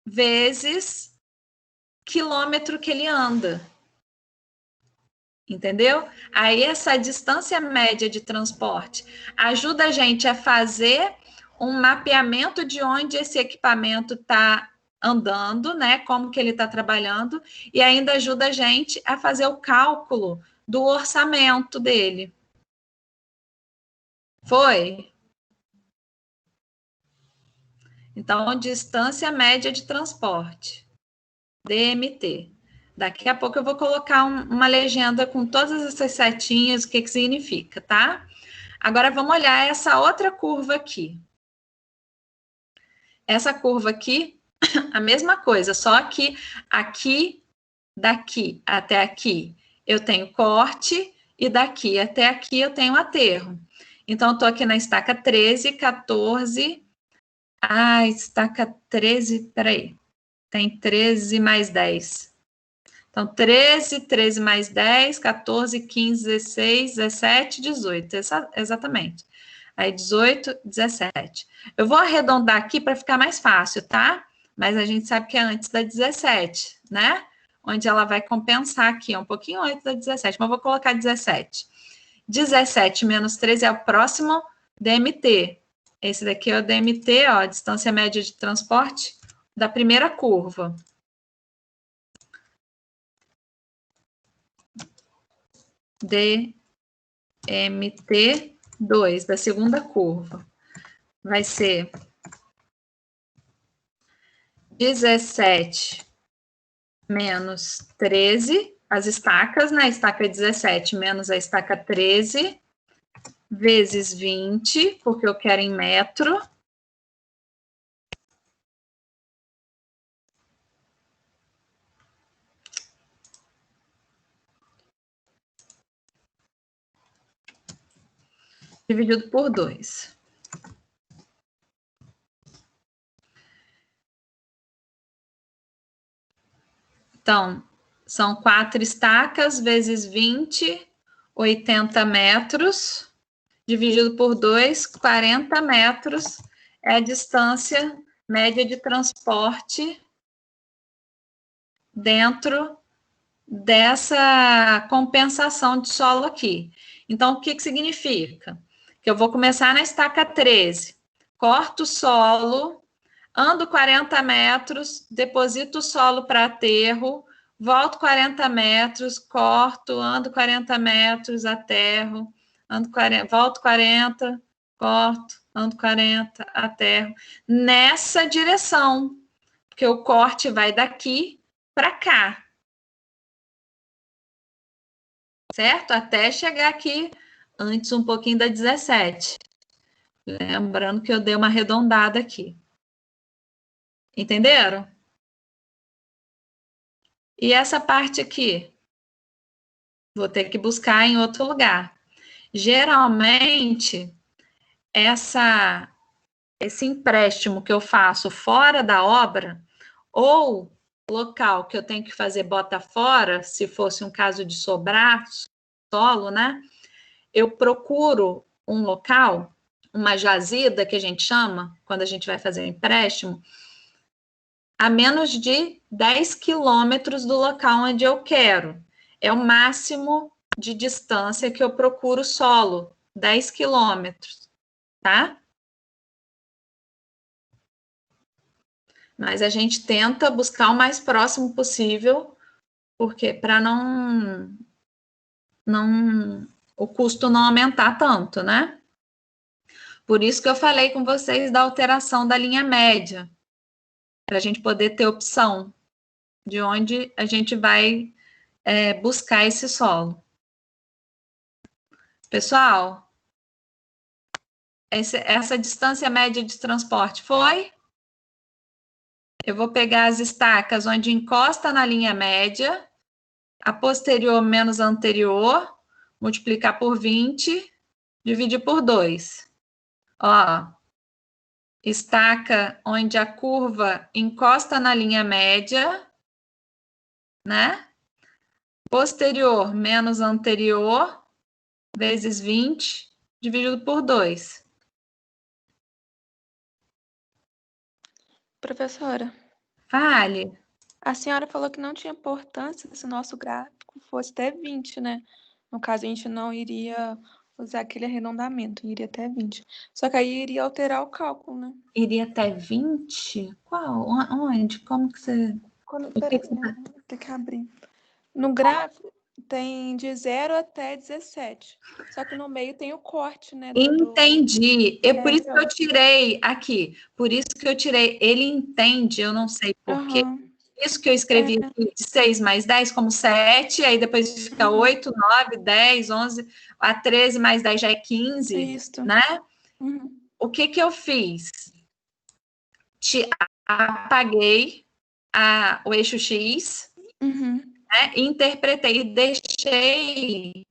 vezes quilômetro que ele anda. Entendeu? Aí essa distância média de transporte ajuda a gente a fazer um mapeamento de onde esse equipamento está andando, né? Como que ele está trabalhando, e ainda ajuda a gente a fazer o cálculo do orçamento dele. Foi? Então, distância média de transporte, DMT. Daqui a pouco eu vou colocar uma legenda com todas essas setinhas, o que significa, tá? Agora vamos olhar essa outra curva aqui. Essa curva aqui, a mesma coisa, só que aqui, daqui até aqui, eu tenho corte, e daqui até aqui eu tenho aterro. Então, eu estou aqui na estaca 13, 14... estaca 13, peraí. Tem 13 mais 10. Então, 13, 13 mais 10, 14, 15, 16, 17, 18. Exatamente. Aí, 18, 17. Eu vou arredondar aqui para ficar mais fácil, tá? Mas a gente sabe que é antes da 17, né? Onde ela vai compensar aqui, um pouquinho antes da 17, mas eu vou colocar 17. 17 menos 13 é o próximo DMT. Esse daqui é o DMT, ó, distância média de transporte da primeira curva. DMT2, da segunda curva. Vai ser 17 menos 13, as estacas, né? A estaca 17 menos a estaca 13, vezes 20, porque eu quero em metro. Dividido por 2. Então, são 4 estacas vezes 20, 80 metros, dividido por 2, 40 metros é a distância média de transporte dentro dessa compensação de solo aqui. Então, o que significa? Que eu vou começar na estaca 13, corto o solo, ando 40 metros, deposito o solo para aterro, volto 40 metros, corto, ando 40 metros, aterro, volto 40, corto, ando 40, aterro, nessa direção, porque o corte vai daqui para cá. Certo? Até chegar aqui antes um pouquinho da 17. Lembrando que eu dei uma arredondada aqui. Entenderam? E essa parte aqui? Vou ter que buscar em outro lugar. Geralmente, esse empréstimo que eu faço fora da obra, ou local que eu tenho que fazer bota fora, se fosse um caso de sobrar solo, né? Eu procuro um local, uma jazida, que a gente chama, quando a gente vai fazer um empréstimo, a menos de 10 quilômetros do local onde eu quero. É o máximo de distância que eu procuro solo, 10 quilômetros, tá? Mas a gente tenta buscar o mais próximo possível, porque para o custo não aumentar tanto, né? Por isso que eu falei com vocês da alteração da linha média, para a gente poder ter opção de onde a gente vai buscar esse solo. Pessoal, essa distância média de transporte foi? Eu vou pegar as estacas onde encosta na linha média, a posterior menos a anterior, multiplicar por 20, dividir por 2. Ó, estaca onde a curva encosta na linha média, né? Posterior menos anterior, vezes 20, dividido por 2. Professora, Fale. a senhora falou que não tinha importância se o nosso gráfico fosse até 20, né? No caso, a gente não iria usar aquele arredondamento, iria até 20. Só que aí iria alterar o cálculo, né? Iria até 20? Qual? Onde? Como que você... Peraí, tem que abrir. No gráfico tem de 0 até 17. Só que no meio tem o corte, né? Entendi. É por isso que eu tirei aqui. Por isso que eu tirei. Ele entende, eu não sei por quê. Isso que eu escrevi aqui, de 6 mais 10 como 7, aí depois fica 8, 9, 10, 11, a 13 mais 10 já é 15, isso, né? O que eu fiz? Apaguei o eixo X, né? Interpretei, deixei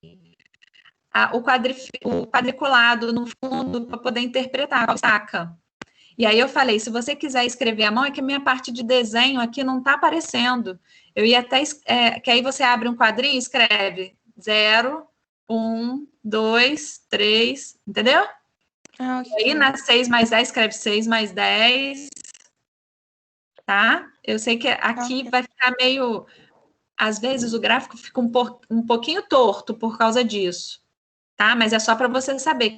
o quadriculado no fundo para poder interpretar a estaca. E aí eu falei, se você quiser escrever à mão, é que a minha parte de desenho aqui não está aparecendo. Eu ia até, que aí você abre um quadrinho e escreve 0, 1, 2, 3, entendeu? Ok. E aí na 6 mais 10, escreve 6 mais 10, tá? Eu sei que aqui vai ficar meio... Às vezes o gráfico fica um pouquinho torto por causa disso, tá? Mas é só para você saber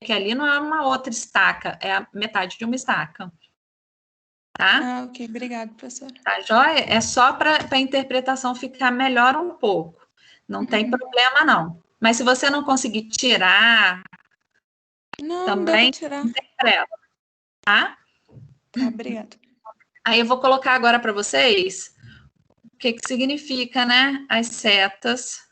que ali não é uma outra estaca, é a metade de uma estaca. Tá? Ok, obrigada, professora. Tá, joia? É só para a interpretação ficar melhor um pouco. Não tem problema, não. Mas se você não conseguir tirar, também não tem problema, tá? Tá, obrigada. Aí eu vou colocar agora para vocês o que significa, né, as setas.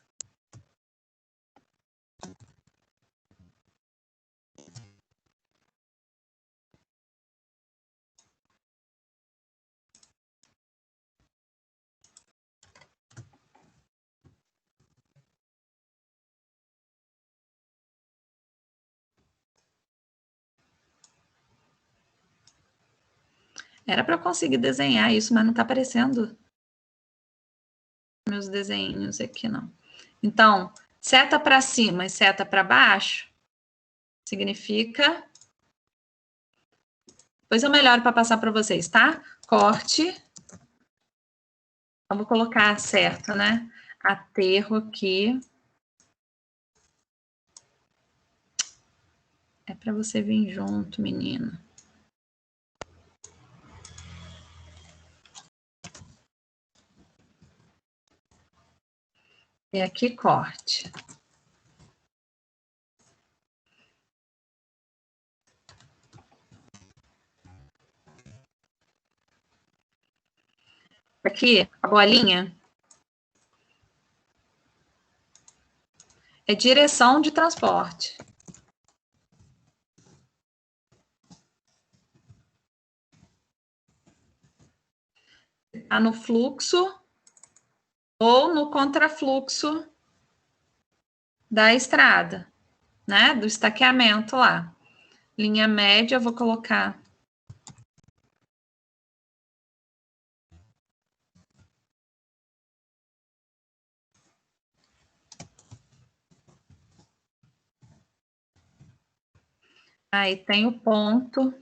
Era para eu conseguir desenhar isso, mas não está aparecendo meus desenhos aqui, não. Então, seta para cima e seta para baixo significa... Depois eu melhoro para passar para vocês, tá? Corte. Vamos colocar certo, né? Aterro aqui. É para você vir junto, menina. E aqui corte. Aqui, a bolinha é direção de transporte. Está no fluxo ou no contrafluxo da estrada, né? Do estaqueamento lá. Linha média, eu vou colocar... Aí tem o ponto.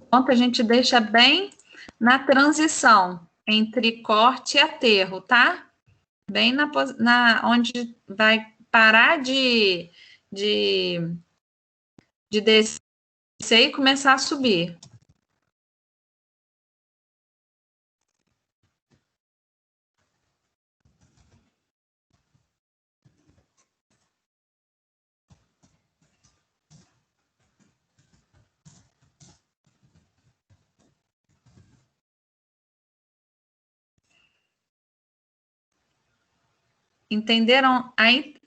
Ponto a gente deixa bem na transição entre corte e aterro, tá? Bem onde vai parar de descer e começar a subir. Entenderam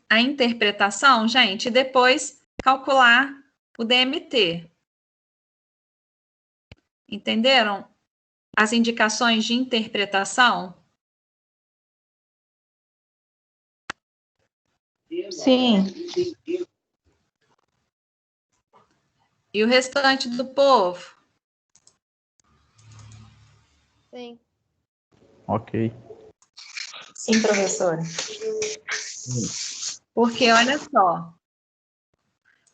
a interpretação, gente? E depois calcular o DMT. Entenderam as indicações de interpretação? Sim. E o restante do povo? Sim. Ok. Sim, professora. Porque, olha só,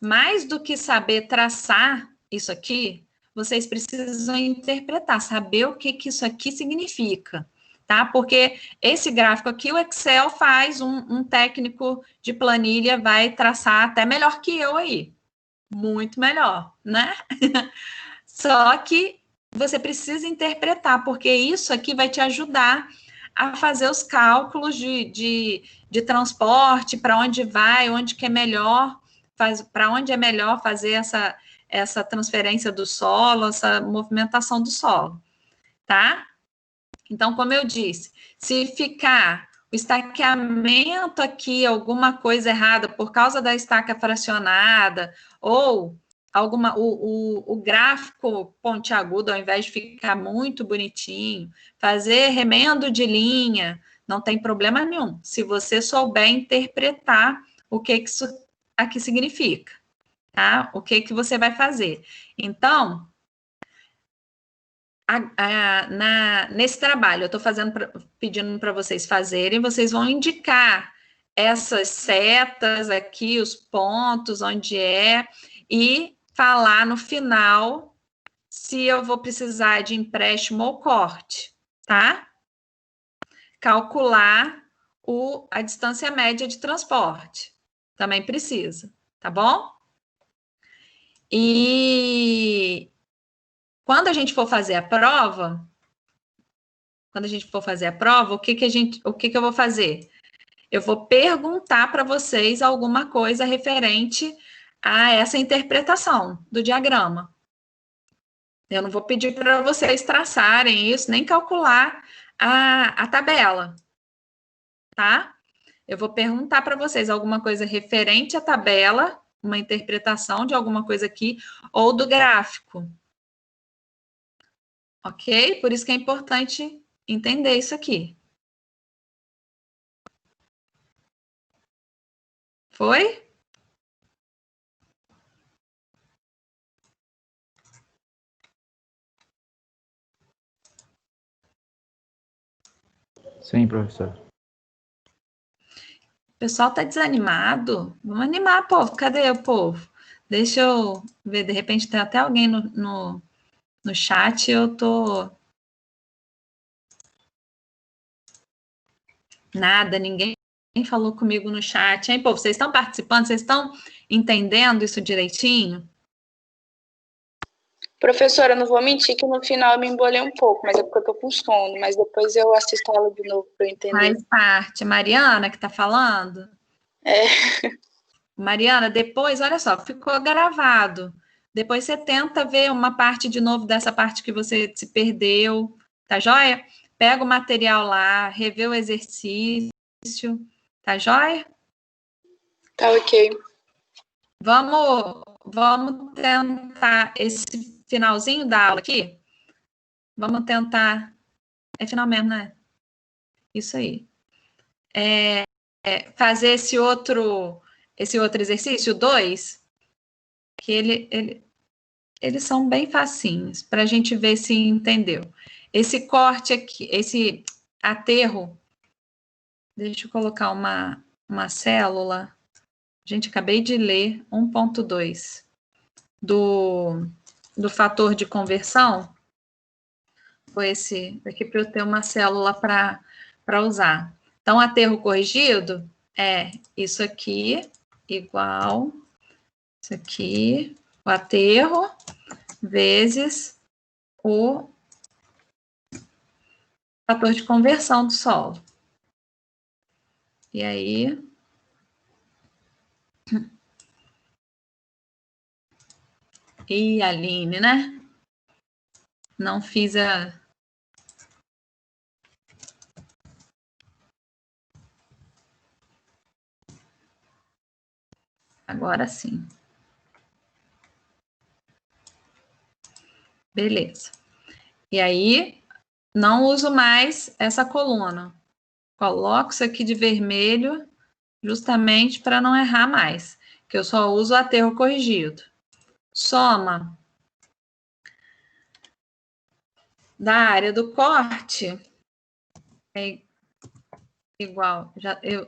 mais do que saber traçar isso aqui, vocês precisam interpretar, saber o que isso aqui significa, tá? Porque esse gráfico aqui, o Excel faz, um técnico de planilha vai traçar até melhor que eu aí. Muito melhor, né? Só que você precisa interpretar, porque isso aqui vai te ajudar a fazer os cálculos de transporte, para onde vai, onde que é melhor, para onde é melhor fazer essa transferência do solo, essa movimentação do solo, tá? Então, como eu disse, se ficar o estaqueamento aqui, alguma coisa errada por causa da estaca fracionada, ou o gráfico pontiagudo, ao invés de ficar muito bonitinho, fazer remendo de linha, não tem problema nenhum, se você souber interpretar o que isso aqui significa, tá? O que você vai fazer. Então, nesse trabalho, eu estou pedindo para vocês fazerem, vocês vão indicar essas setas aqui, os pontos, onde é, e falar no final se eu vou precisar de empréstimo ou corte, tá? Calcular a distância média de transporte. Também precisa, tá bom? E quando a gente for fazer a prova, o que eu vou fazer? Eu vou perguntar para vocês alguma coisa referente a essa interpretação do diagrama. Eu não vou pedir para vocês traçarem isso, nem calcular a tabela, tá? Eu vou perguntar para vocês alguma coisa referente à tabela, uma interpretação de alguma coisa aqui, ou do gráfico. Ok? Por isso que é importante entender isso aqui. Foi? Sim, professor. O pessoal tá desanimado? Vamos animar, povo. Cadê o povo? Deixa eu ver, de repente tem até alguém no chat, eu tô... Nada, ninguém falou comigo no chat. Hein, povo? Vocês estão participando? Vocês estão entendendo isso direitinho? Professora, eu não vou mentir que no final eu me embolei um pouco, mas é porque eu tô com sono, mas depois eu assisto a aula de novo para eu entender. Faz parte. Mariana que tá falando? É. Mariana, depois, olha só, ficou gravado. Depois você tenta ver uma parte de novo dessa parte que você se perdeu, tá joia? Pega o material lá, revê o exercício, tá joia? Tá ok. Vamos tentar esse finalzinho da aula aqui. Vamos tentar. É final mesmo, né? Isso aí. Fazer esse outro exercício, 2, que eles são bem facinhos, para a gente ver se entendeu. Esse corte aqui, esse aterro, deixa eu colocar uma célula. Gente, acabei de ler 1.2 do fator de conversão. Foi esse daqui para eu ter uma célula para usar. Então, aterro corrigido é isso aqui, igual isso aqui, o aterro, vezes o fator de conversão do solo. E aí... E Aline, né? Não fiz a... Agora sim. Beleza. E aí, não uso mais essa coluna. Coloco isso aqui de vermelho, justamente para não errar mais, que eu só uso o aterro corrigido. Soma da área do corte é igual.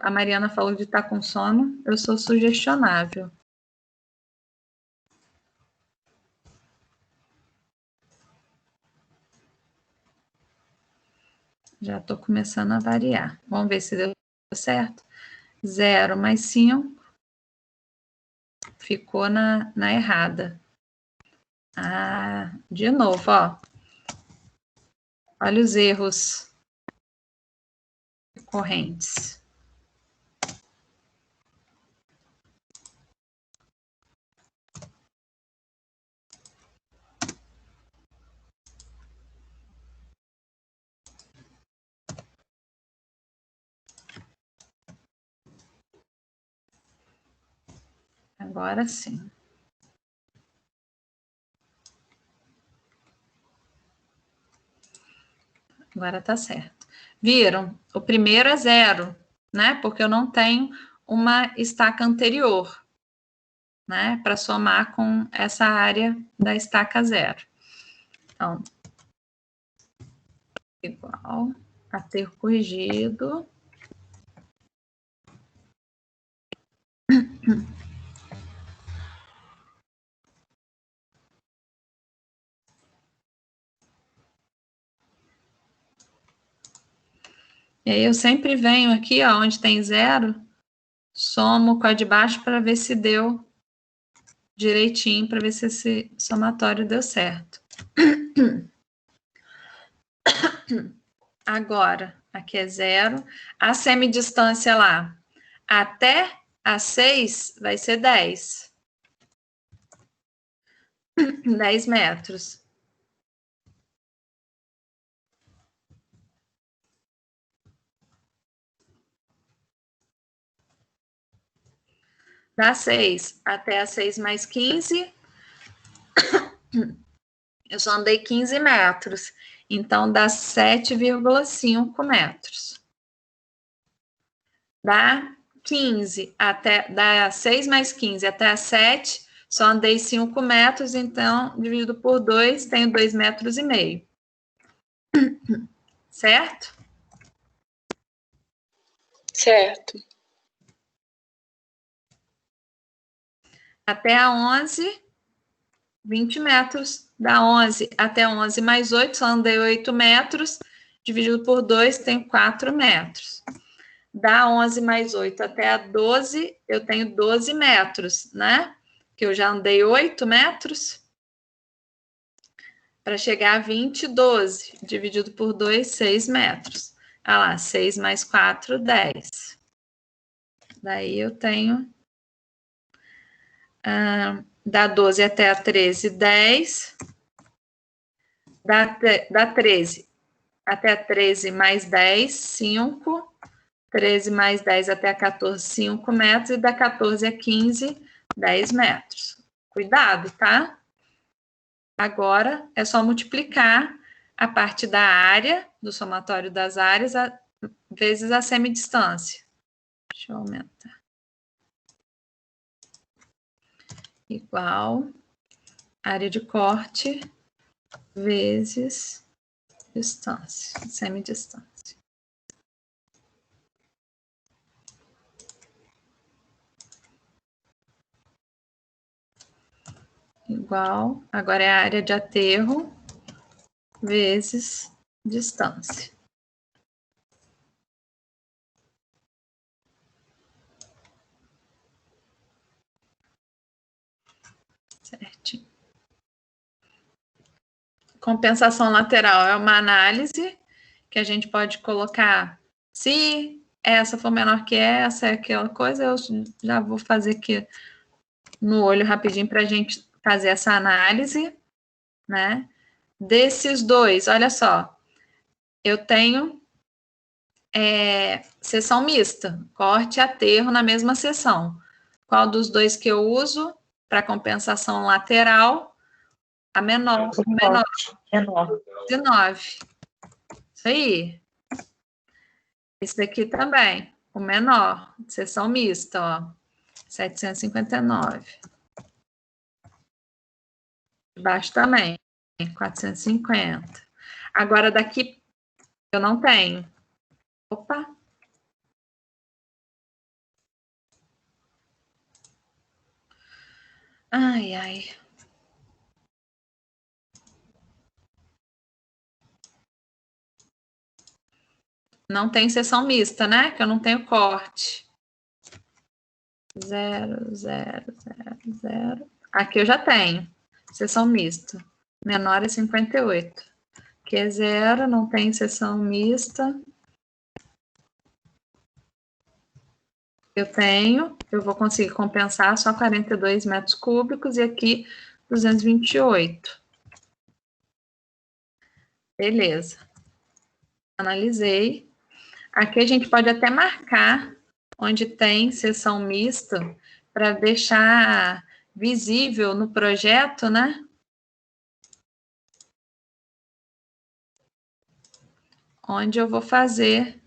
A Mariana falou de estar com sono, eu sou sugestionável. Já estou começando a variar. Vamos ver se deu certo. 0 mais 5 ficou na errada. Ah, de novo, ó. Olha os erros correntes. Agora sim. Agora tá certo. Viram? O primeiro é 0, né? Porque eu não tenho uma estaca anterior, né? Para somar com essa área da estaca 0. Então, igual a ter corrigido. E aí eu sempre venho aqui, ó, onde tem 0, somo com a de baixo para ver se deu direitinho, para ver se esse somatório deu certo. Agora, aqui é 0. A semidistância lá, até a 6 vai ser 10. 10 metros. Da 6 até a 6 mais 15, eu só andei 15 metros. Então, dá 7,5 metros. Da 15 até, da 6 mais 15 até a 7, só andei 5 metros, então, dividido por 2, tenho 2,5 metros. Certo? Certo. Até a 11, 20 metros. Da 11 até 11 mais 8, só andei 8 metros. Dividido por 2, tenho 4 metros. Da 11 mais 8 até a 12, eu tenho 12 metros, né? Que eu já andei 8 metros. Para chegar a 20, 12. Dividido por 2, 6 metros. Ah lá, 6 mais 4, 10. Daí eu tenho... da 12 até a 13, 10. Da 13 até a 13 mais 10, 5. 13 mais 10 até a 14, 5 metros. E da 14 a 15, 10 metros. Cuidado, tá? Agora, é só multiplicar a parte da área, do somatório das áreas, vezes a semidistância. Deixa eu aumentar. Igual área de corte vezes distância, semidistância. Igual, agora é a área de aterro vezes distância. Certinho. Compensação lateral é uma análise que a gente pode colocar se essa for menor que essa, é aquela coisa, eu já vou fazer aqui no olho rapidinho para a gente fazer essa análise, né? Desses dois, olha só, eu tenho seção mista, corte e aterro na mesma seção. Qual dos dois que eu uso para compensação lateral? A menor. Menor. 19. Isso aí. Esse daqui também, o menor, seção mista, ó. 759. Baixo também, 450. Agora daqui eu não tenho. Opa. Ai, ai. Não tem seção mista, né? Que eu não tenho corte. 0, 0, 0, 0. Aqui eu já tenho. Seção mista. Menor é 58. Aqui é 0, não tem seção mista. Eu tenho, eu vou conseguir compensar só 42 metros cúbicos e aqui 228. Beleza. Analisei. Aqui a gente pode até marcar onde tem seção mista, para deixar visível no projeto, né? Onde eu vou fazer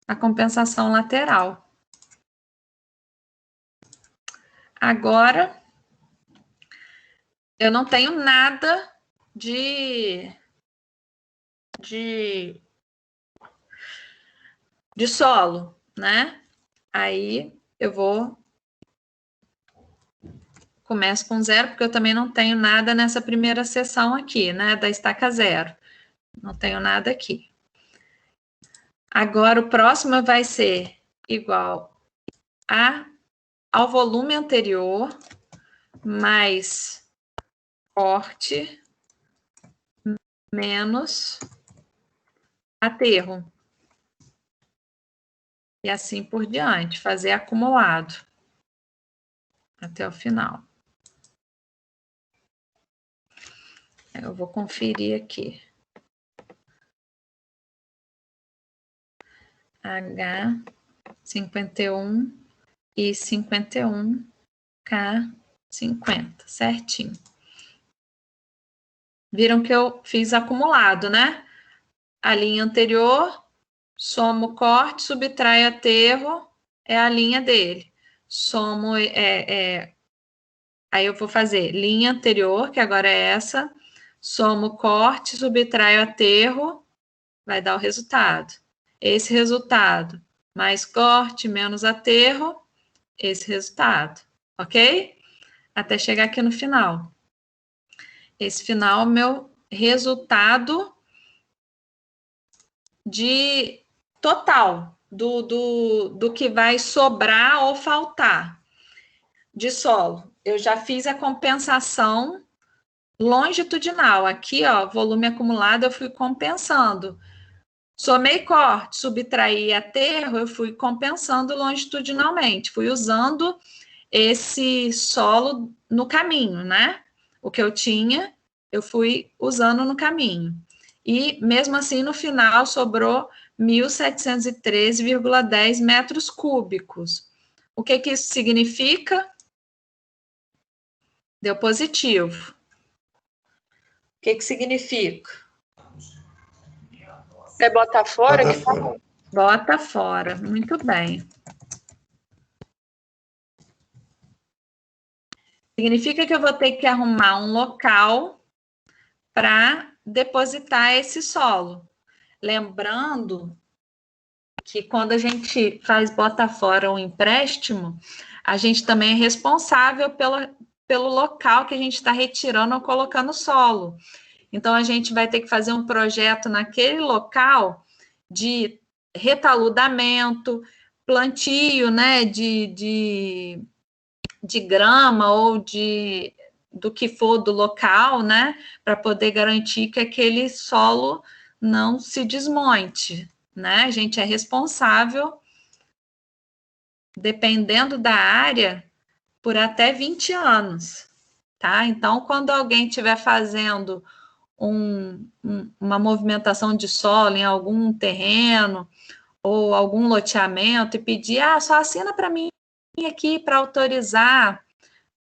a compensação lateral. Agora, eu não tenho nada de solo, né? Aí eu começo com 0, porque eu também não tenho nada nessa primeira seção aqui, né? Da estaca 0. Não tenho nada aqui. Agora, o próximo vai ser igual ao volume anterior, mais corte, menos aterro. E assim por diante, fazer acumulado até o final. Eu vou conferir aqui. H51 e 51, K50, certinho. Viram que eu fiz acumulado, né? A linha anterior, somo corte, subtraio aterro, é a linha dele. Somo, aí eu vou fazer linha anterior, que agora é essa, somo corte, subtraio aterro, vai dar o resultado. Esse resultado, mais corte, menos aterro, esse resultado, ok? Até chegar aqui no final. Esse final é o meu resultado de total, do que vai sobrar ou faltar de solo. Eu já fiz a compensação longitudinal. Aqui, ó, volume acumulado, eu fui compensando. Somei corte, subtraí aterro, eu fui compensando longitudinalmente. Fui usando esse solo no caminho, né? O que eu tinha, eu fui usando no caminho. E, mesmo assim, no final, sobrou 1.713,10 metros cúbicos. O que que isso significa? Deu positivo. O que que significa? É botar fora? Que fala? Bota fora. Muito bem. Significa que eu vou ter que arrumar um local para depositar esse solo. Lembrando que quando a gente faz bota fora um empréstimo, a gente também é responsável pelo local que a gente está retirando ou colocando solo. Então, a gente vai ter que fazer um projeto naquele local de retaludamento, plantio, né, de grama ou do que for do local, né, para poder garantir que aquele solo não se desmonte, né? A gente é responsável, dependendo da área, por até 20 anos, tá? Então, quando alguém estiver fazendo uma movimentação de solo em algum terreno ou algum loteamento e pedir, só assina para mim aqui para autorizar,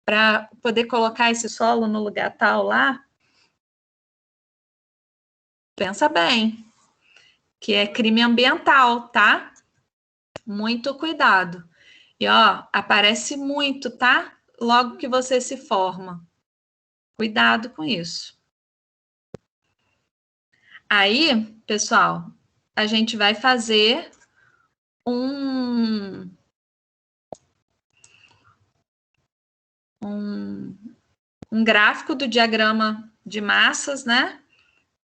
para poder colocar esse solo no lugar tal lá, pensa bem, que é crime ambiental, tá? Muito cuidado. E, ó, aparece muito, tá? Logo que você se forma. Cuidado com isso. Aí, pessoal, a gente vai fazer um gráfico do diagrama de massas, né?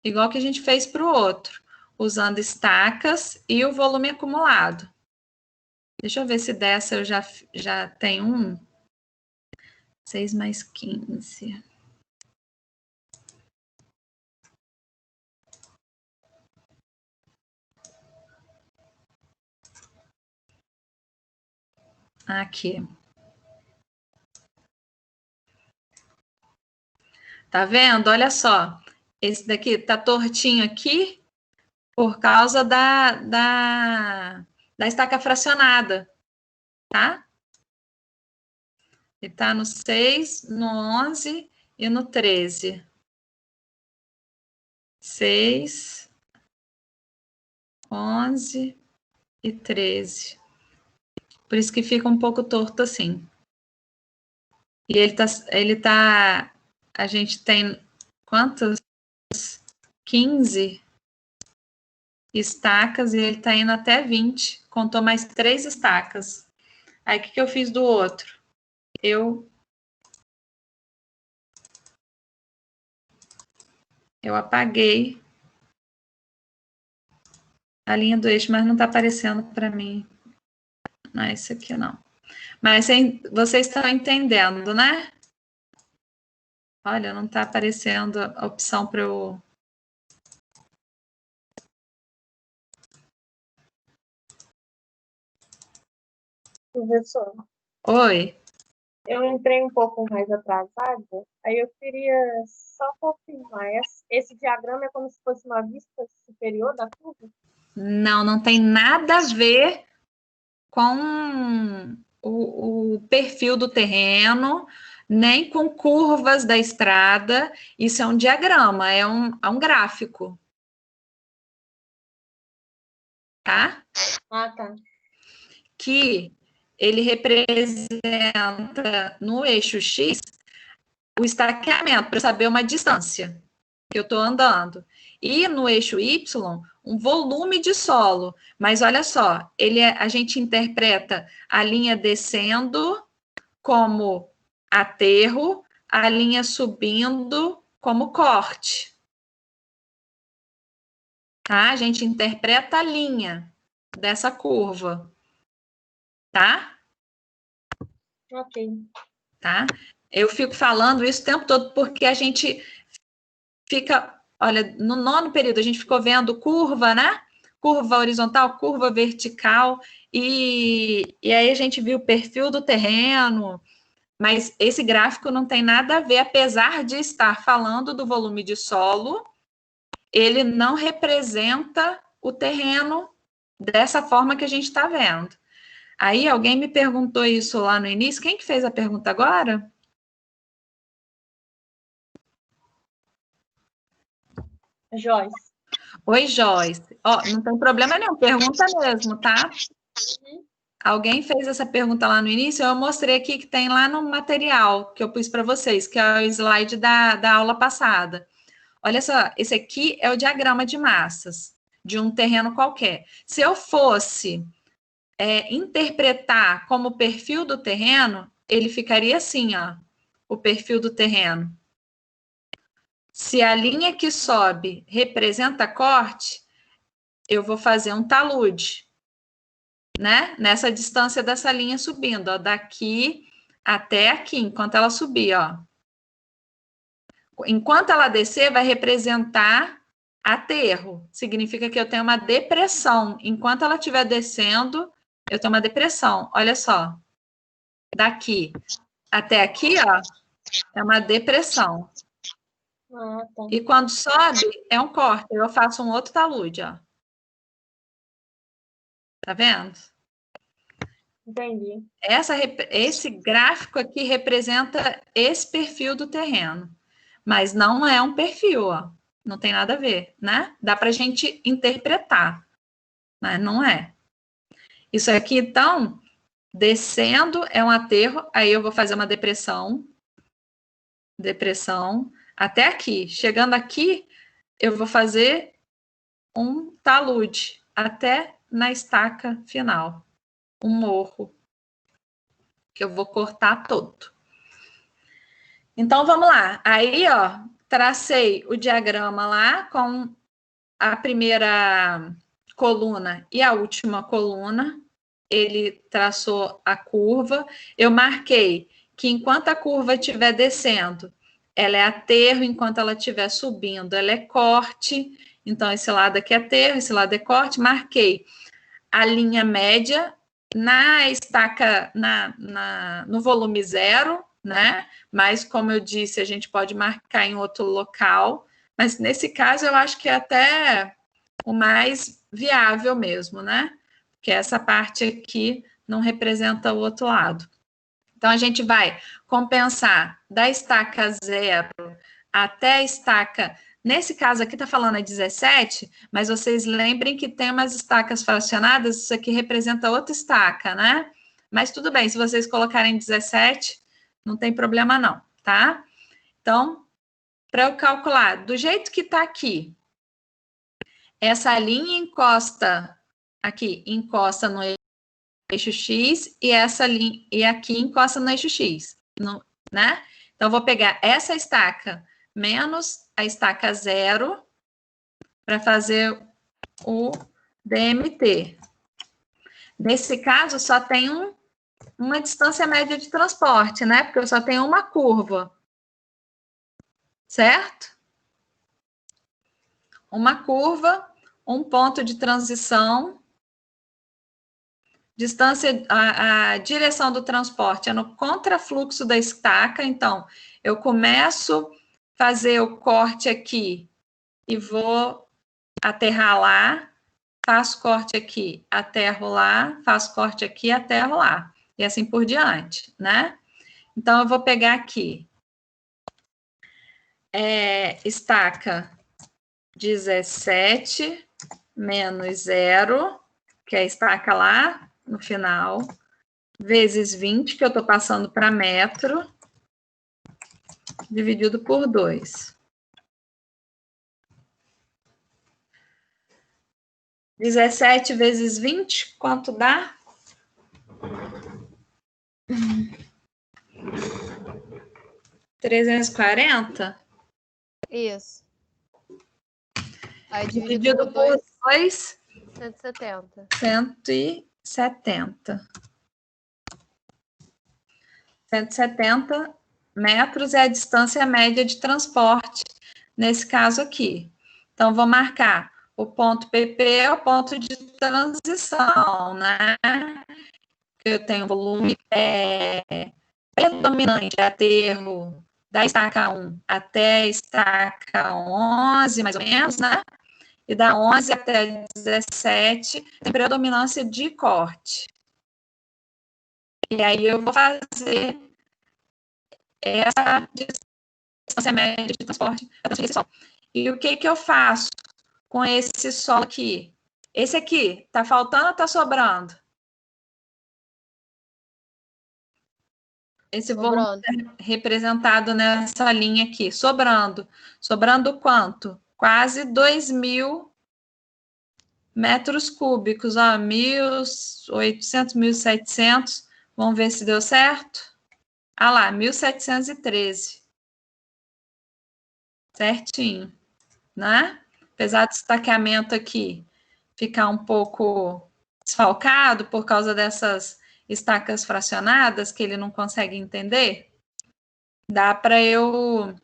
Igual que a gente fez para o outro, usando estacas e o volume acumulado. Deixa eu ver se dessa eu já tenho um. 6 mais 15. Aqui. Tá vendo? Olha só. Esse daqui tá tortinho aqui por causa da estaca fracionada, tá? Ele está no 6, no 11 e no 13. 6, 11 e 13. Por isso que fica um pouco torto assim. E ele tá, a gente tem quantos? 15 estacas e ele tá indo até 20. Contou mais 3 estacas. Aí, o que eu fiz do outro? Eu apaguei a linha do eixo, mas não tá aparecendo para mim. Não é isso aqui, não. Mas vocês estão entendendo, né? Olha, não tá aparecendo a opção para eu... Professor, Oi. eu entrei um pouco mais atrasada, aí eu queria só confirmar. Esse diagrama é como se fosse uma vista superior da curva? Não, não tem nada a ver com o perfil do terreno, nem com curvas da estrada. Isso é um diagrama, é um gráfico. Tá? Ah, tá. Que ele representa no eixo X o estaqueamento, para saber uma distância que eu estou andando. E no eixo Y, um volume de solo. Mas olha só, a gente interpreta a linha descendo como aterro, a linha subindo como corte. Tá? A gente interpreta a linha dessa curva. Tá? Ok. Tá? Eu fico falando isso o tempo todo porque a gente fica, olha, no 9º período a gente ficou vendo curva, né? Curva horizontal, curva vertical, e aí a gente viu o perfil do terreno, mas esse gráfico não tem nada a ver, apesar de estar falando do volume de solo, ele não representa o terreno dessa forma que a gente está vendo. Aí alguém me perguntou isso lá no início, quem que fez a pergunta agora? Joyce. Oi, Joyce. Ó, não tem problema nenhum, pergunta mesmo, tá? Alguém fez essa pergunta lá no início, eu mostrei aqui que tem lá no material que eu pus para vocês, que é o slide da aula passada. Olha só, esse aqui é o diagrama de massas de um terreno qualquer. Se eu fosse interpretar como perfil do terreno, ele ficaria assim, ó, o perfil do terreno. Se a linha que sobe representa corte, eu vou fazer um talude, né? Nessa distância dessa linha subindo, ó, daqui até aqui, enquanto ela subir, ó. Enquanto ela descer, vai representar aterro. Significa que eu tenho uma depressão. Enquanto ela estiver descendo, eu tenho uma depressão. Olha só. Daqui até aqui, ó, é uma depressão. Ah, tá. E quando sobe, é um corte. Eu faço um outro talude, ó. Tá vendo? Entendi. Esse gráfico aqui representa esse perfil do terreno. Mas não é um perfil, ó. Não tem nada a ver, né? Dá pra gente interpretar, mas não é. Isso aqui, então, descendo é um aterro, aí eu vou fazer uma depressão, até aqui. Chegando aqui, eu vou fazer um talude, até na estaca final. Um morro, que eu vou cortar todo. Então, vamos lá. Aí, ó, tracei o diagrama lá com a primeira coluna e a última coluna. Ele traçou a curva. Eu marquei que enquanto a curva estiver descendo, ela é aterro, enquanto ela estiver subindo, ela é corte. Então, esse lado aqui é aterro, esse lado é corte. Marquei a linha média na estaca, no volume 0, né? Mas, como eu disse, a gente pode marcar em outro local. Mas, nesse caso, eu acho que é até o mais viável mesmo, né? Porque essa parte aqui não representa o outro lado. Então, a gente vai compensar da estaca 0 até a estaca... Nesse caso aqui está falando 17, mas vocês lembrem que tem umas estacas fracionadas, isso aqui representa outra estaca, né? Mas tudo bem, se vocês colocarem 17, não tem problema não, tá? Então, para eu calcular, do jeito que está aqui, essa linha encosta aqui, encosta no eixo X, e essa linha, e aqui encosta no eixo X, né? Então, eu vou pegar essa estaca menos a estaca 0 para fazer o DMT. Nesse caso, só tem uma distância média de transporte, né? Porque eu só tenho uma curva. Certo? Uma curva, um ponto de transição. Distância, a direção do transporte é no contrafluxo da estaca. Então, eu começo fazer o corte aqui e vou aterrar lá, faço corte aqui, aterro lá, faço corte aqui, aterro lá, e assim por diante, né? Então, eu vou pegar aqui, estaca 17 menos 0, que é a estaca lá no final, vezes 20, que eu estou passando para metro, dividido por 2. 17 vezes 20, quanto dá? 340? Isso. Aí Dividido por 2, 170. 170. 170 metros é a distância média de transporte, nesse caso aqui. Então, vou marcar o ponto PP, é o ponto de transição, né? Eu tenho volume predominante, aterro da estaca 1 até a estaca 11, mais ou menos, né? E da 11 até 17, tem predominância de corte. E aí eu vou fazer essa distância média de transporte para transferir esse solo. E o que eu faço com esse solo aqui? Esse aqui, tá faltando ou tá sobrando? Esse volume representado nessa linha aqui, sobrando. Sobrando quanto? Quase 2.000 metros cúbicos, ó, 1.800, 1.700. Vamos ver se deu certo? Ah lá, 1.713. Certinho, né? Apesar do estaqueamento aqui ficar um pouco desfalcado por causa dessas estacas fracionadas que ele não consegue entender, dá para eu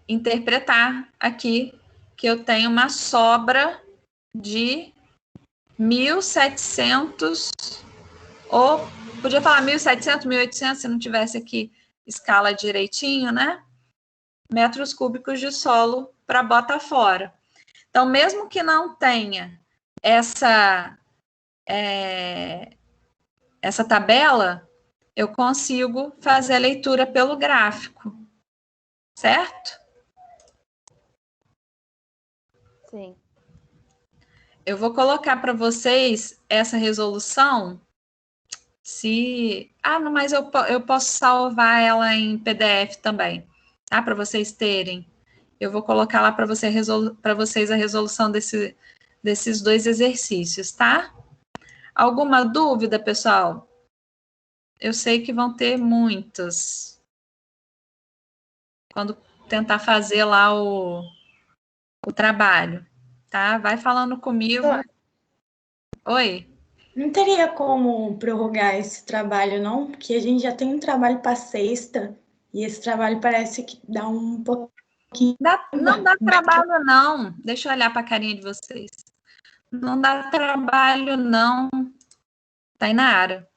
interpretar aqui que eu tenho uma sobra de 1.700, ou podia falar 1.700, 1.800, se não tivesse aqui escala direitinho, né? Metros cúbicos de solo para botar fora. Então, mesmo que não tenha essa tabela, eu consigo fazer a leitura pelo gráfico, certo? Sim. Eu vou colocar para vocês essa resolução, não, mas eu posso salvar ela em PDF também, tá? Para vocês terem. Eu vou colocar lá para vocês a resolução desses 2 exercícios, tá? Alguma dúvida, pessoal? Eu sei que vão ter muitas. Quando tentar fazer lá o trabalho, tá? Vai falando comigo. Oi? Não teria como prorrogar esse trabalho, não? Porque a gente já tem um trabalho para sexta e esse trabalho parece que dá um pouquinho... Não dá trabalho, não. Deixa eu olhar para a carinha de vocês. Não dá trabalho, não. Tainara.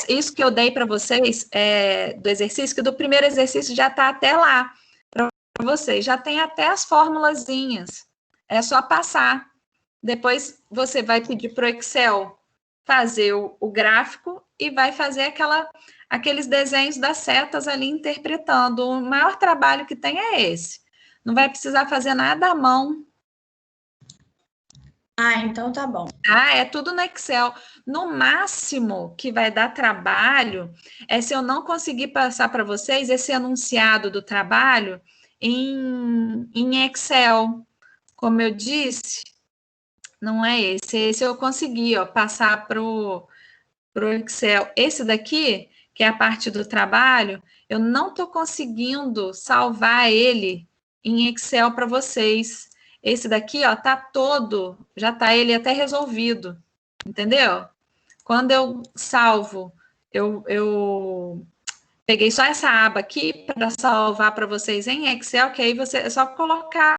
Isso que eu dei para vocês, do exercício, que do primeiro exercício já está até lá para vocês. Já tem até as formulazinhas. É só passar. Depois você vai pedir para o Excel fazer o gráfico e vai fazer aqueles desenhos das setas ali interpretando. O maior trabalho que tem é esse. Não vai precisar fazer nada à mão. Ah, então tá bom. Ah, é tudo no Excel. No máximo que vai dar trabalho é se eu não conseguir passar para vocês esse enunciado do trabalho em Excel. Como eu disse, não é esse. Esse eu consegui, ó, passar pro Excel. Esse daqui, que é a parte do trabalho, eu não estou conseguindo salvar ele em Excel para vocês. Esse daqui, ó, tá todo, já tá ele até resolvido, entendeu? Quando eu salvo, eu peguei só essa aba aqui para salvar para vocês em Excel, que aí é só colocar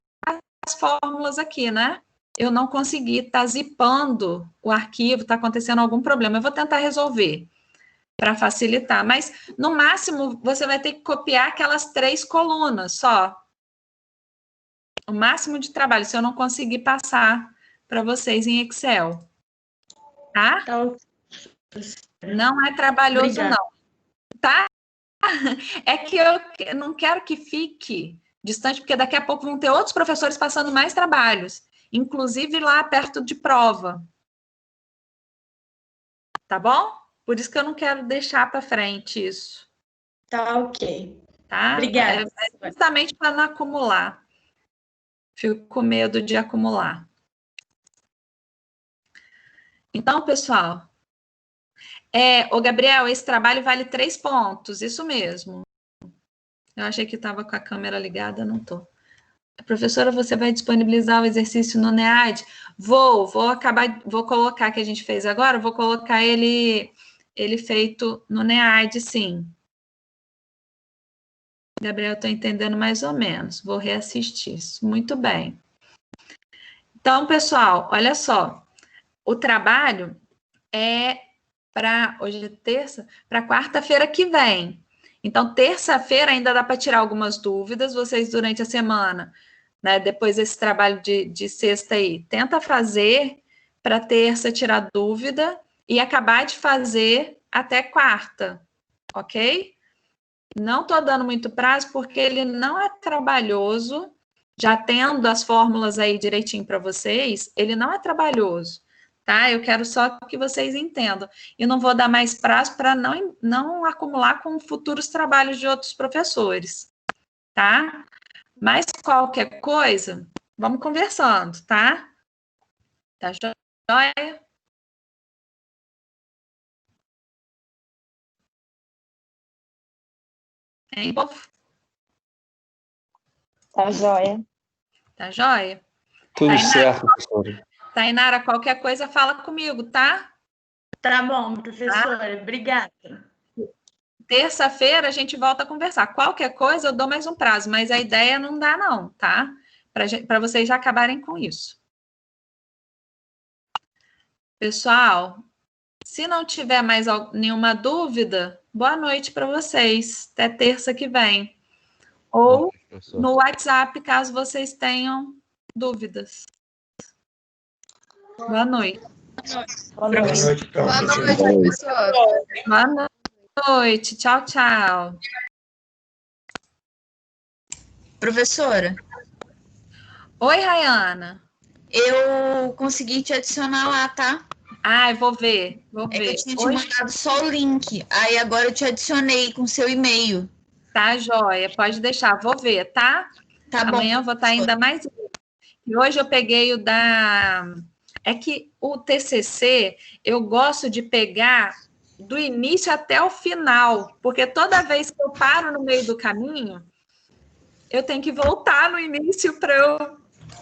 as fórmulas aqui, né? Eu não consegui, tá zipando o arquivo, tá acontecendo algum problema. Eu vou tentar resolver para facilitar, mas no máximo você vai ter que copiar aquelas 3 colunas só. O máximo de trabalho, se eu não conseguir passar para vocês em Excel. Tá? Então, não é trabalhoso, obrigada. não. Tá? É que eu não quero que fique distante, porque daqui a pouco vão ter outros professores passando mais trabalhos, inclusive lá perto de prova. Tá bom? Por isso que eu não quero deixar para frente isso. Tá ok. Tá? Obrigada. É justamente para não acumular. Fico com medo de acumular. Então, pessoal, ô Gabriel, esse trabalho vale 3 pontos, isso mesmo. Eu achei que estava com a câmera ligada, não estou. Professora, você vai disponibilizar o exercício no NEAD? Vou colocar que a gente fez agora, vou colocar ele feito no NEAD, sim. Gabriel, estou entendendo mais ou menos. Vou reassistir isso. Muito bem. Então, pessoal, olha só. O trabalho é hoje é terça, para quarta-feira que vem. Então, terça-feira ainda dá para tirar algumas dúvidas. Vocês, durante a semana, né, depois desse trabalho de sexta aí, tenta fazer para terça tirar dúvida e acabar de fazer até quarta, ok? Não estou dando muito prazo, porque ele não é trabalhoso, já tendo as fórmulas aí direitinho para vocês, ele não é trabalhoso, tá? Eu quero só que vocês entendam. E não vou dar mais prazo para não acumular com futuros trabalhos de outros professores, tá? Mas qualquer coisa, vamos conversando, tá? Tá joia? Hein, povo? Tá joia. Tá joia? Tudo Tainara, certo, professora. Tainara, qualquer coisa fala comigo, tá? Tá bom, professora. Obrigada. Terça-feira a gente volta a conversar. Qualquer coisa eu dou mais um prazo, mas a ideia não dá não, tá? Para vocês já acabarem com isso. Pessoal, se não tiver mais nenhuma dúvida, boa noite para vocês. Até terça que vem. Ou no WhatsApp, caso vocês tenham dúvidas. Boa noite. Boa noite. Boa noite, professora. Boa noite. Tchau, tchau. Professora. Oi, Rayana. Eu consegui te adicionar lá, tá? Ah, eu vou ver. Eu tinha te mandado só o link. Aí agora eu te adicionei com seu e-mail. Tá, joia. Pode deixar. Vou ver, tá? Tá bom. Amanhã eu vou estar ainda mais... E hoje eu peguei o da... É que o TCC, eu gosto de pegar do início até o final, porque toda vez que eu paro no meio do caminho, eu tenho que voltar no início para eu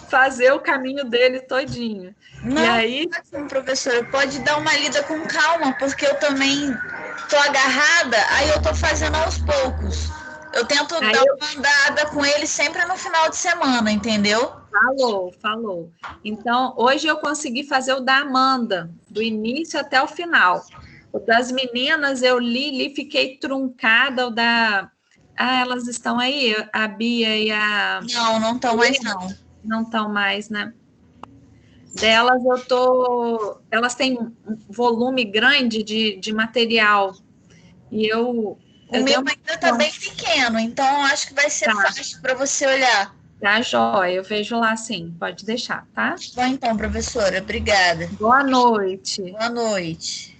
fazer o caminho dele todinho. Não, e aí... professora, pode dar uma lida com calma, porque eu também tô agarrada, aí eu tô fazendo aos poucos. Eu tento dar uma andada com ele sempre no final de semana, entendeu? Falou. Então, hoje eu consegui fazer o da Amanda, do início até o final. O das meninas eu li, fiquei truncada. O da... Ah, elas estão aí? A Bia e a... Não estão mais, não. Não estão mais, né? delas elas têm um volume grande de material. E o meu ainda tá bem pequeno, então acho que vai ser fácil para você olhar. Tá, jóia, eu vejo lá sim, pode deixar, tá? Bom, então, professora, obrigada. Boa noite. Boa noite.